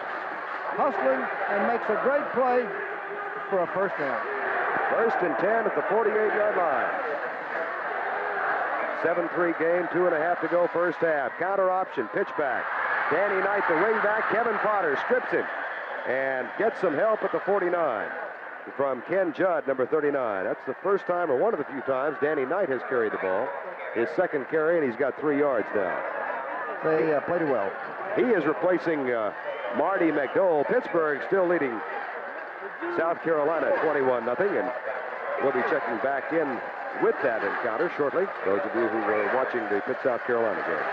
Speaker 2: hustling, and makes a great play for a first down.
Speaker 1: First and 10 at the 48-yard line. 7-3 game, 2.5 to go first half. Counter option, pitch back. Danny Knight, the wingback. Kevin Potter strips him and gets some help at the 49 from Ken Judd, number 39. That's the first time, or one of the few times, Danny Knight has carried the ball. His second carry, and he's got 3 yards now.
Speaker 2: They played it well.
Speaker 1: He is replacing Marty McDowell. Pittsburgh still leading South Carolina 21-0, and we'll be checking back in with that encounter shortly, those of you who were watching the Pitt-South Carolina game.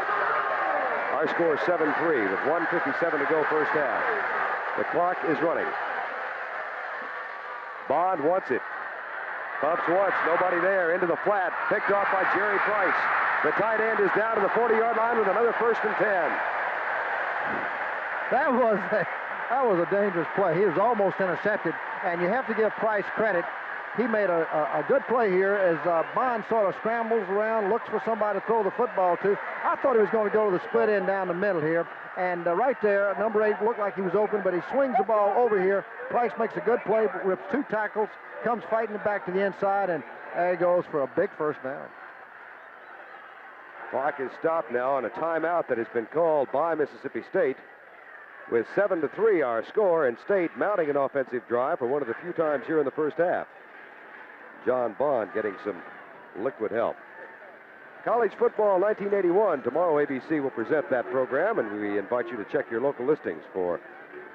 Speaker 1: Our score is 7-3 with 1:57 to go first half. The clock is running. Bond wants it. Bumps once, nobody there, into the flat, picked off by Jerry Price. The tight end is down to the 40-yard line with another first and 10.
Speaker 2: That was a dangerous play. He was almost intercepted, and you have to give Price credit. He made a good play here as Bond sort of scrambles around, looks for somebody to throw the football to. I thought he was going to go to the split end down the middle here, and right there, number 8 looked like he was open, but he swings the ball over here. Price makes a good play, rips 2 tackles, comes fighting it back to the inside, and there he goes for a big first down.
Speaker 1: Clock is stopped now on a timeout that has been called by Mississippi State. With 7-3 our score, and State mounting an offensive drive for one of the few times here in the first half. John Bond getting some liquid help. College football 1981. Tomorrow ABC will present that program, and we invite you to check your local listings for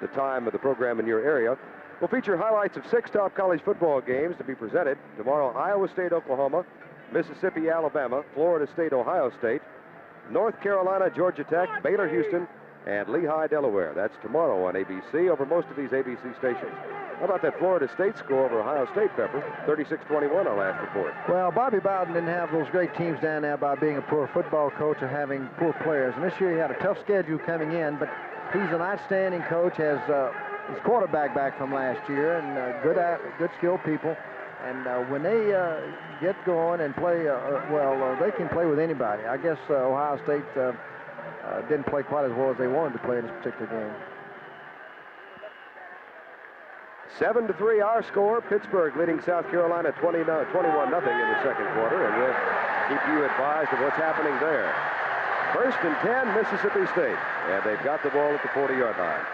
Speaker 1: the time of the program in your area. We'll feature highlights of 6 top college football games to be presented. Tomorrow, Iowa State, Oklahoma, Mississippi, Alabama, Florida State, Ohio State, North Carolina, Georgia Tech, Baylor, Houston, and Lehigh, Delaware. That's tomorrow on ABC over most of these ABC stations. How about that Florida State score over Ohio State, Pepper? 36-21 our last report.
Speaker 2: Well, Bobby Bowden didn't have those great teams down there by being a poor football coach or having poor players. And this year he had a tough schedule coming in, but he's an outstanding coach, has his quarterback back from last year, and good skilled people. And when they get going and play, they can play with anybody. I guess Ohio State didn't play quite as well as they wanted to play in this particular game.
Speaker 1: 7-3 our score. Pittsburgh leading South Carolina 21-0 in the second quarter, and we'll keep you advised of what's happening there. First and 10, Mississippi State, and they've got the ball at the 40-yard line.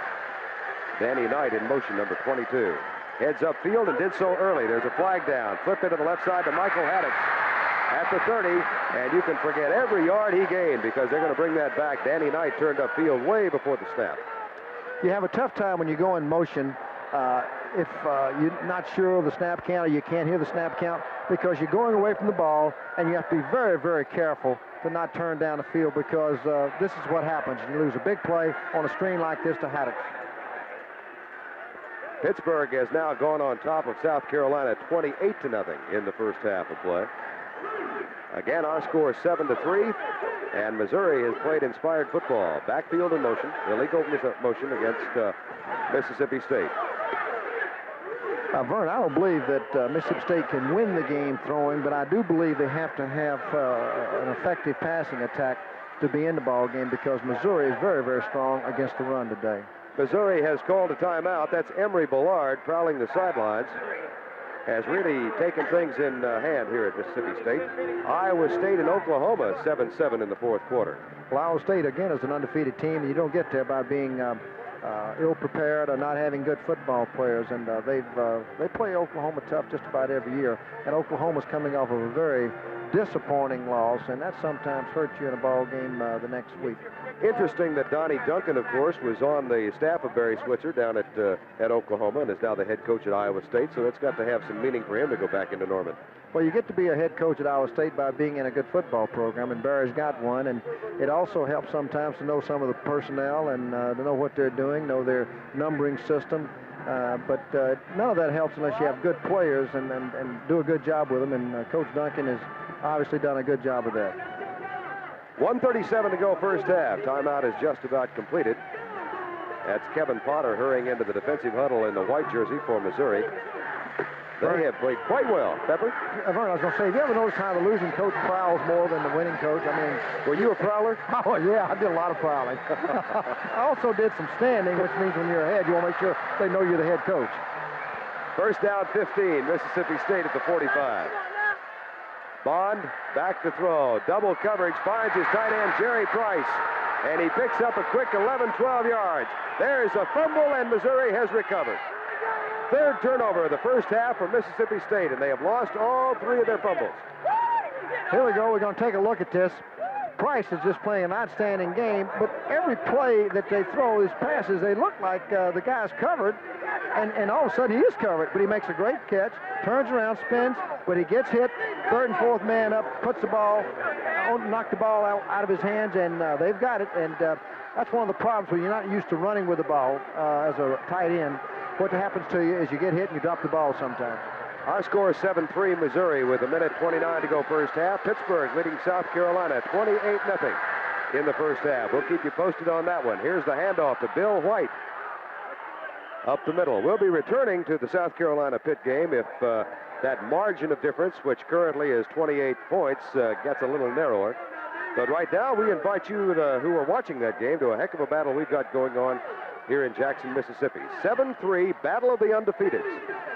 Speaker 1: Danny Knight in motion, number 22. Heads up field and did so early. There's a flag down. Flip into the left side to Michael Haddock at the 30, and you can forget every yard he gained because they're going to bring that back. Danny Knight turned upfield way before the snap.
Speaker 2: You have a tough time when you go in motion if you're not sure of the snap count or you can't hear the snap count, because you're going away from the ball, and you have to be very, very careful to not turn down the field, because this is what happens. You lose a big play on a screen like this to Haddock.
Speaker 1: Pittsburgh has now gone on top of South Carolina 28-0 in the first half of play. Again, our score is 7-3, and Missouri has played inspired football. Backfield in motion, illegal motion against Mississippi State.
Speaker 2: Vern, I don't believe that Mississippi State can win the game throwing, but I do believe they have to have an effective passing attack to be in the ball game, because Missouri is very, very strong against the run today.
Speaker 1: Missouri has called a timeout. That's Emory Ballard prowling the sidelines. Has really taken things in hand here at Mississippi State. Iowa State and Oklahoma 7-7 in the fourth quarter.
Speaker 2: Well, Iowa State, again, is an undefeated team, and you don't get there by being ill-prepared or not having good football players. And they play Oklahoma tough just about every year. And Oklahoma's coming off of a very disappointing loss, and that sometimes hurts you in a ball game the next week.
Speaker 1: Interesting that Donnie Duncan, of course, was on the staff of Barry Switzer down at Oklahoma and is now the head coach at Iowa State, so that's got to have some meaning for him to go back into Norman.
Speaker 2: Well, you get to be a head coach at Iowa State by being in a good football program, and Barry's got one, and it also helps sometimes to know some of the personnel and to know what they're doing, know their numbering system. But none of that helps unless you have good players and do a good job with them, and Coach Duncan has obviously done a good job of that.
Speaker 1: 1:37 to go first half. Timeout is just about completed. That's Kevin Potter hurrying into the defensive huddle in the white jersey for Missouri. They have played quite well. Pepper?
Speaker 2: Vern, I was going to say, have you ever noticed how the losing coach prowls more than the winning coach? I mean,
Speaker 1: were you a prowler?
Speaker 2: Oh, yeah, I did a lot of prowling. I also did some standing, which means when you're ahead, you want to make sure they know you're the head coach.
Speaker 1: First down 15, Mississippi State at the 45. Bond back to throw. Double coverage, finds his tight end, Jerry Price. And he picks up a quick 11, 12 yards. There's a fumble, and Missouri has recovered. Third turnover of the first half for Mississippi State, and they have lost all three of their fumbles.
Speaker 2: Here we go. We're going to take a look at this. Price is just playing an outstanding game, but every play that they throw, these passes, they look like the guy's covered, and all of a sudden he is covered, but he makes a great catch, turns around, spins, but he gets hit, third and fourth man up, puts the ball, knocked the ball out of his hands, and they've got it, and that's one of the problems when you're not used to running with the ball as a tight end. What happens to you is you get hit and you drop the ball sometimes.
Speaker 1: Our score is 7-3 Missouri with 1:29 to go first half. Pittsburgh leading South Carolina 28-0 in the first half. We'll keep you posted on that one. Here's the handoff to Bill White up the middle. We'll be returning to the South Carolina Pitt game if that margin of difference, which currently is 28 points, gets a little narrower. But right now, we invite you who are watching that game to a heck of a battle we've got going on here in Jackson, Mississippi. 7-3, battle of the undefeateds.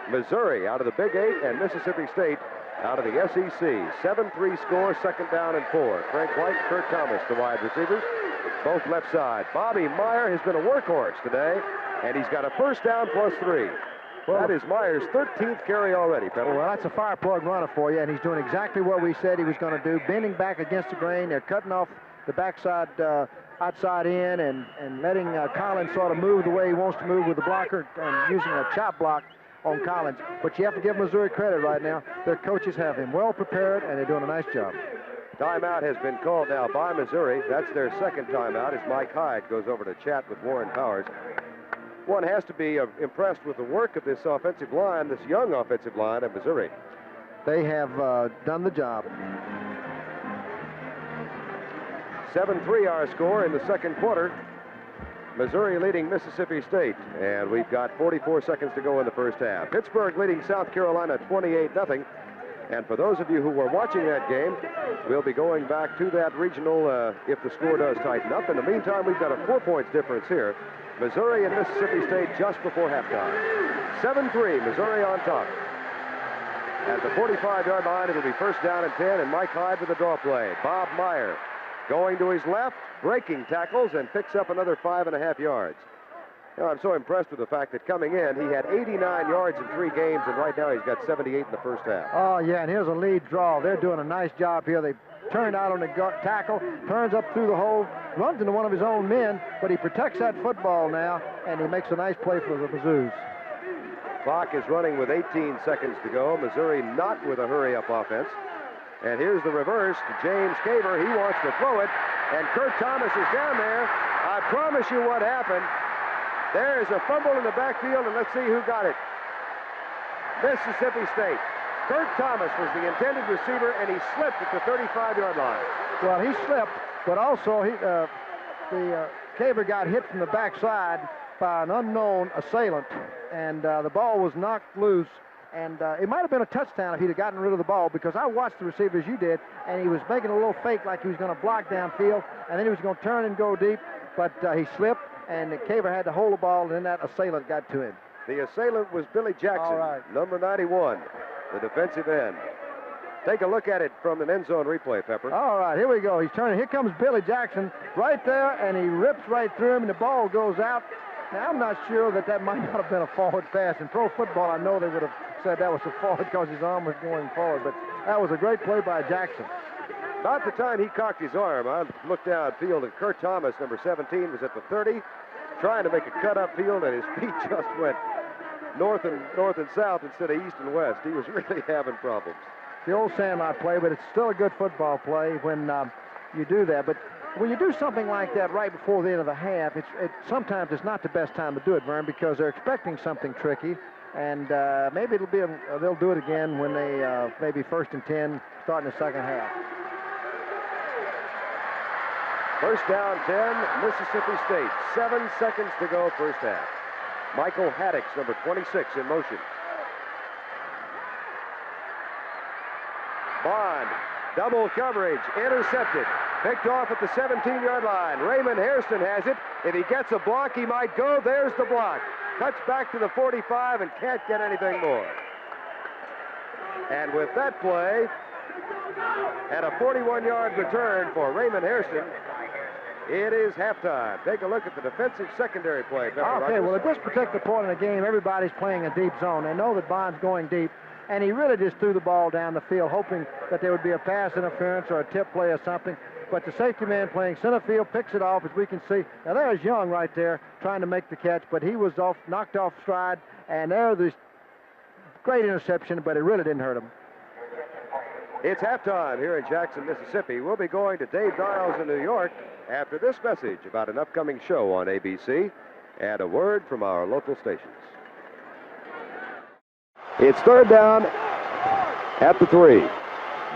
Speaker 1: Missouri out of the Big 8 and Mississippi State out of the SEC. 7-3 score, second down and 4. Frank White, Kurt Thomas, the wide receivers, both left side. Bobby Meyer has been a workhorse today, and he's got a first down plus 3. Well, that is Meyer's 13th carry already, Pebble.
Speaker 2: Well, that's a fire plug runner for you, and he's doing exactly what we said he was going to do, bending back against the grain. They're cutting off the backside outside in and letting Collins sort of move the way he wants to move with the blocker and using a chop block on Collins. But you have to give Missouri credit right now. Their coaches have him well prepared, and they're doing a nice job.
Speaker 1: Timeout has been called now by Missouri. That's their second timeout as Mike Hyde goes over to chat with Warren Powers. One has to be impressed with the work of this offensive line, this young offensive line of Missouri.
Speaker 2: They have done the job.
Speaker 1: 7-3 our score in the second quarter. Missouri leading Mississippi State, and we've got 44 seconds to go in the first half. Pittsburgh leading South Carolina 28-0. And for those of you who were watching that game, we'll be going back to that regional if the score does tighten up. In the meantime, we've got a 4 points difference here. Missouri and Mississippi State just before halftime. 7-3, Missouri on top. At the 45-yard line, it'll be first down and 10, and Mike Hyde with the draw play. Bob Meyer going to his left, breaking tackles, and picks up another 5.5 yards. You know, I'm so impressed with the fact that coming in, he had 89 yards in 3 games, and right now he's got 78 in the first half.
Speaker 2: Oh, yeah, and here's a lead draw. They're doing a nice job here. They turned out on the tackle, turns up through the hole, runs into one of his own men, but he protects that football now, and he makes a nice play for the Mizzous.
Speaker 1: Clock is running with 18 seconds to go. Missouri not with a hurry-up offense. And here's the reverse to James Caver. He wants to throw it, and Kurt Thomas is down there. I promise you what happened. There's a fumble in the backfield, and let's see who got it. Mississippi State. Kurt Thomas was the intended receiver, and he slipped at the 35-yard line.
Speaker 2: Well, he slipped, but also the Caver got hit from the backside by an unknown assailant, and the ball was knocked loose. And it might have been a touchdown if he'd have gotten rid of the ball, because I watched the receiver as you did, and he was making a little fake like he was going to block downfield, and then he was going to turn and go deep, but he slipped, and Caver had to hold the ball, and then that assailant got to him.
Speaker 1: The assailant was Billy Jackson, number 91, the defensive end. Take a look at it from an end zone replay, Pepper.
Speaker 2: All right, here we go. He's turning. Here comes Billy Jackson right there, and he rips right through him, and the ball goes out. Now, I'm not sure that might not have been a forward pass. In pro football, I know they would have said that was a forward because his arm was going forward, but that was a great play by Jackson.
Speaker 1: About the time he cocked his arm, I looked downfield, and Kurt Thomas, number 17, was at the 30, trying to make a cut upfield, and his feet just went north and south instead of east and west. He was really having problems.
Speaker 2: The old Sandlot play, but it's still a good football play when you do that. But when you do something like that right before the end of the half, sometimes it's not the best time to do it, Vern, because they're expecting something tricky, and maybe they'll do it again when they maybe 1st and 10 starting the second half.
Speaker 1: First down 10, Mississippi State. 7 seconds to go, first half. Michael Haddix, number 26, in motion. Bond, double coverage, intercepted. Picked off at the 17-yard line. Raymond Hairston has it. If he gets a block, he might go. There's the block. Cuts back to the 45 and can't get anything more. And with that play, and a 41-yard return for Raymond Hairston, it is halftime. Take a look at the defensive secondary play.
Speaker 2: Okay, well, at this particular point in the game, everybody's playing a deep zone. They know that Bond's going deep, and he really just threw the ball down the field, hoping that there would be a pass interference or a tip play or something. But the safety man playing center field picks it off, as we can see. Now, there's Young right there trying to make the catch, but he was knocked off stride, and there's this great interception, but it really didn't hurt him.
Speaker 1: It's halftime here in Jackson, Mississippi. We'll be going to Dave Dials in New York after this message about an upcoming show on ABC and a word from our local stations. It's third down at the 3.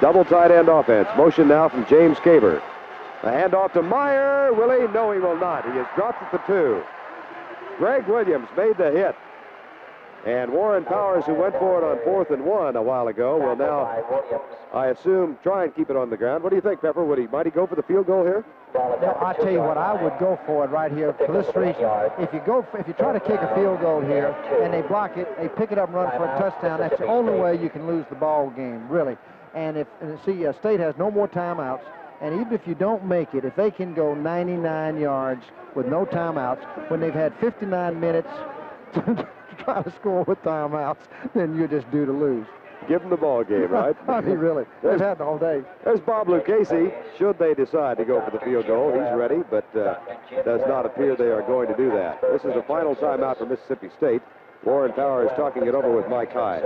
Speaker 1: Double tight end offense. Motion now from James Caver. A handoff to Meyer. Will he? No, he will not. He is dropped at the 2. Greg Williams made the hit. And Warren Powers, who went for it on 4th and 1 a while ago, will now, I assume, try and keep it on the ground. What do you think, Pepper? Might he go for the field goal here?
Speaker 2: Well, I tell you what, I would go for it right here for this reason. If you try to kick a field goal here and they block it, they pick it up and run for a touchdown, that's the only way you can lose the ball game, really. And State has no more timeouts. And even if you don't make it, if they can go 99 yards with no timeouts, when they've had 59 minutes to try to score with timeouts, then you're just due to lose.
Speaker 1: Give them the ball game, right?
Speaker 2: I mean, really. They've had the whole day.
Speaker 1: There's Bob Lucchese. Should they decide to go for the field goal, he's ready, but does not appear they are going to do that. This is the final timeout for Mississippi State. Warren Powers talking it over with Mike Hyde.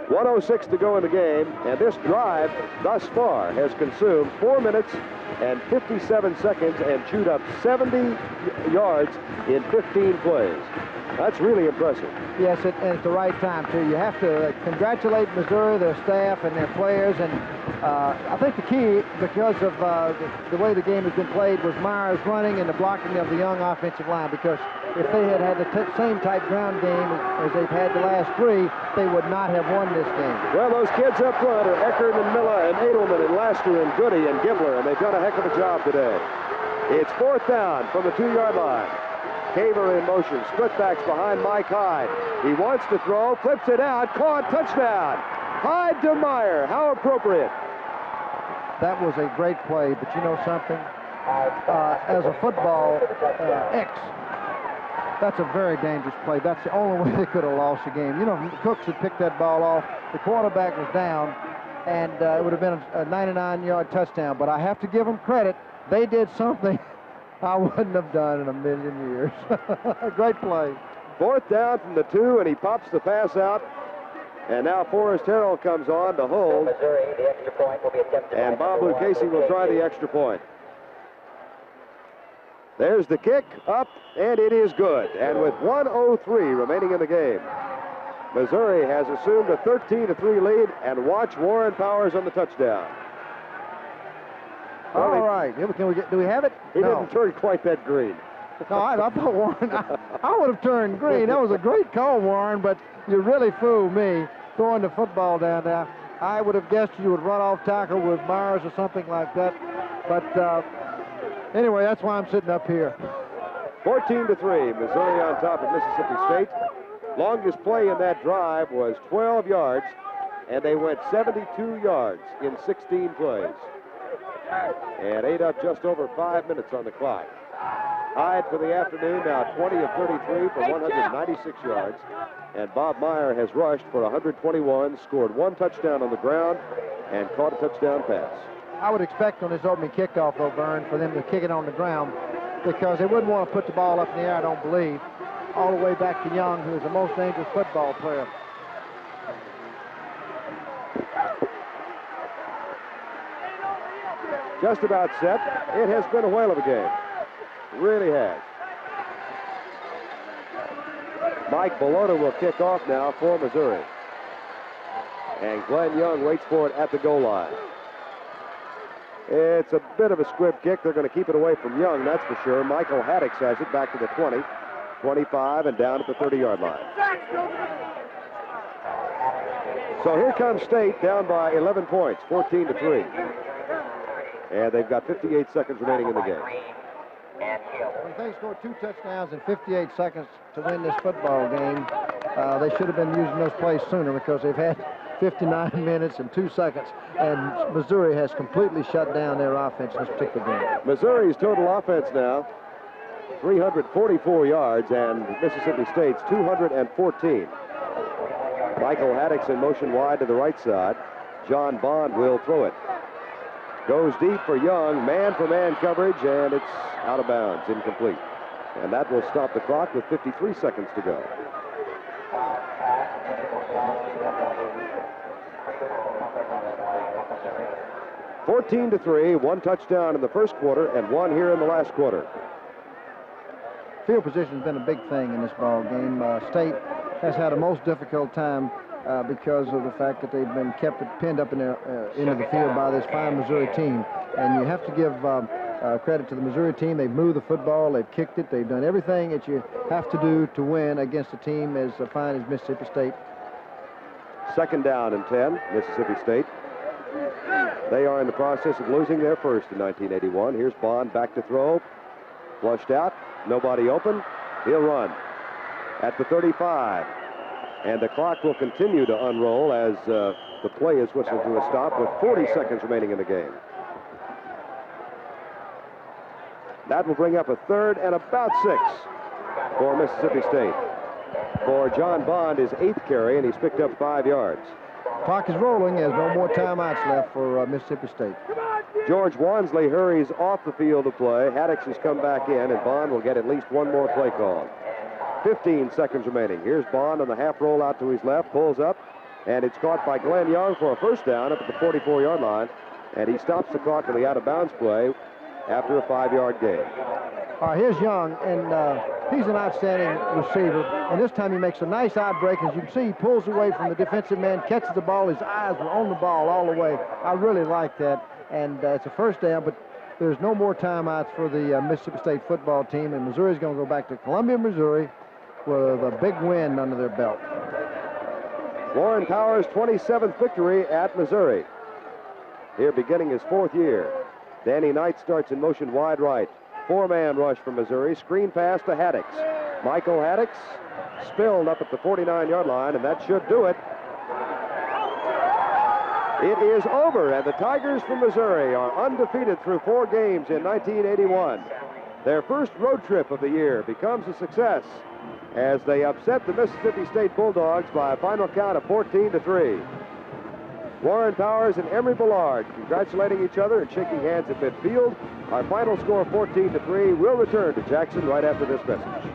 Speaker 1: 1:06 to go in the game, and this drive thus far has consumed 4 minutes and 57 seconds and chewed up 70 yards in 15 plays. That's really impressive.
Speaker 2: Yes, and it's the right time, too. You have to congratulate Missouri, their staff, and their players. And I think the key, because of the way the game has been played, was Myers running and the blocking of the young offensive line. Because if they had had the same type ground game as they've had the last 3, they would not have won this game.
Speaker 1: Well, those kids up front are Eckert and Miller and Edelman and Laster and Goody and Gibler, and they've done a heck of a job today. It's 4th down from the 2-yard line. Caver in motion, split backs behind Mike Hyde. He wants to throw, flips it out, caught, touchdown. Hyde to Meyer, how appropriate.
Speaker 2: That was a great play, but you know something? As a football X, that's a very dangerous play. That's the only way they could have lost the game. You know, Cooks had picked that ball off, the quarterback was down, and it would have been a 99-yard touchdown. But I have to give them credit. They did something I wouldn't have done in a million years. Great play.
Speaker 1: 4th down from the 2, and he pops the pass out. And now Forrest Harrell comes on to hold.
Speaker 3: Missouri, the extra point will be attempted.
Speaker 1: And Bob Lucchese will try the extra point. There's the kick, up, and it is good. And with 1:03 remaining in the game, Missouri has assumed a 13-3 lead, and watch Warren Powers on the touchdown.
Speaker 2: All right. Do we have it?
Speaker 1: He didn't turn quite that green.
Speaker 2: No, I thought Warren, I would have turned green. That was a great call, Warren, but you really fooled me throwing the football down there. I would have guessed you would run off tackle with Myers or something like that. But anyway, that's why I'm sitting up here.
Speaker 1: 14-3, Missouri on top of Mississippi State. Longest play in that drive was 12 yards, and they went 72 yards in 16 plays. And ate up just over 5 minutes on the clock. Hyde for the afternoon, now 20 of 33 for 196 yards. And Bob Meyer has rushed for 121, scored 1 touchdown on the ground, and caught a touchdown pass.
Speaker 2: I would expect on this opening kickoff, though, Vern, for them to kick it on the ground because they wouldn't want to put the ball up in the air, I don't believe, all the way back to Young, who is the most dangerous football player.
Speaker 1: Just about set. It has been a whale of a game. Really has. Mike Bellotta will kick off now for Missouri. And Glenn Young waits for it at the goal line. It's a bit of a squib kick. They're going to keep it away from Young, that's for sure. Michael Haddix has it back to the 20, 25, and down at the 30-yard line. So here comes State down by 11 points, 14-3. And they've got 58 seconds remaining in the game.
Speaker 2: If they scored 2 touchdowns in 58 seconds to win this football game, they should have been using those plays sooner because they've had 59 minutes and 2 seconds, and Missouri has completely shut down their offense in this particular game.
Speaker 1: Missouri's total offense now, 344 yards, and Mississippi State's 214. Michael Haddix in motion wide to the right side. John Bond will throw it. Goes deep for Young, man-for-man coverage, and it's out of bounds, incomplete. And that will stop the clock with 53 seconds to go. (14-3), 1 touchdown in the first quarter and 1 here in the last quarter.
Speaker 2: Field position has been a big thing in this ball game. State has had a most difficult time because of the fact that they've been kept pinned up in into the field by this fine Missouri team. And you have to give credit to the Missouri team. They've moved the football, they've kicked it, they've done everything that you have to do to win against a team as fine as Mississippi State.
Speaker 1: Second down and 10, Mississippi State. They are in the process of losing their first in 1981. Here's Bond back to throw. Flushed out, nobody open. He'll run at the 35. And the clock will continue to unroll as the play is whistled to a stop with 40 seconds remaining in the game. That will bring up a 3rd and about 6 for Mississippi State. For John Bond, his 8th carry, and he's picked up 5 yards.
Speaker 2: Clock is rolling. There's no more timeouts left for Mississippi State.
Speaker 1: George Wansley hurries off the field of play. Haddix has come back in, and Bond will get at least 1 more play call. 15 seconds remaining. Here's Bond on the half roll out to his left, pulls up, and it's caught by Glenn Young for a first down up at the 44-yard line, and he stops the clock on the out-of-bounds play after a 5-yard gain.
Speaker 2: Here's Young, and he's an outstanding receiver, and this time he makes a nice outbreak. As you can see, he pulls away from the defensive man, catches the ball. His eyes were on the ball all the way. I really like that, and it's a first down, but there's no more timeouts for the Mississippi State football team, and Missouri's going to go back to Columbia, Missouri, with a big win under their belt.
Speaker 1: Warren Powers' 27th victory at Missouri. Here beginning his 4th year. Danny Knight starts in motion wide right. 4-man rush from Missouri. Screen pass to Haddix. Michael Haddix spilled up at the 49-yard line, and that should do it. It is over, and the Tigers from Missouri are undefeated through 4 games in 1981. Their first road trip of the year becomes a success as they upset the Mississippi State Bulldogs by a final count of 14-3. Warren Powers and Emory Ballard congratulating each other and shaking hands at midfield. Our final score 14-3. We'll return to Jackson right after this message.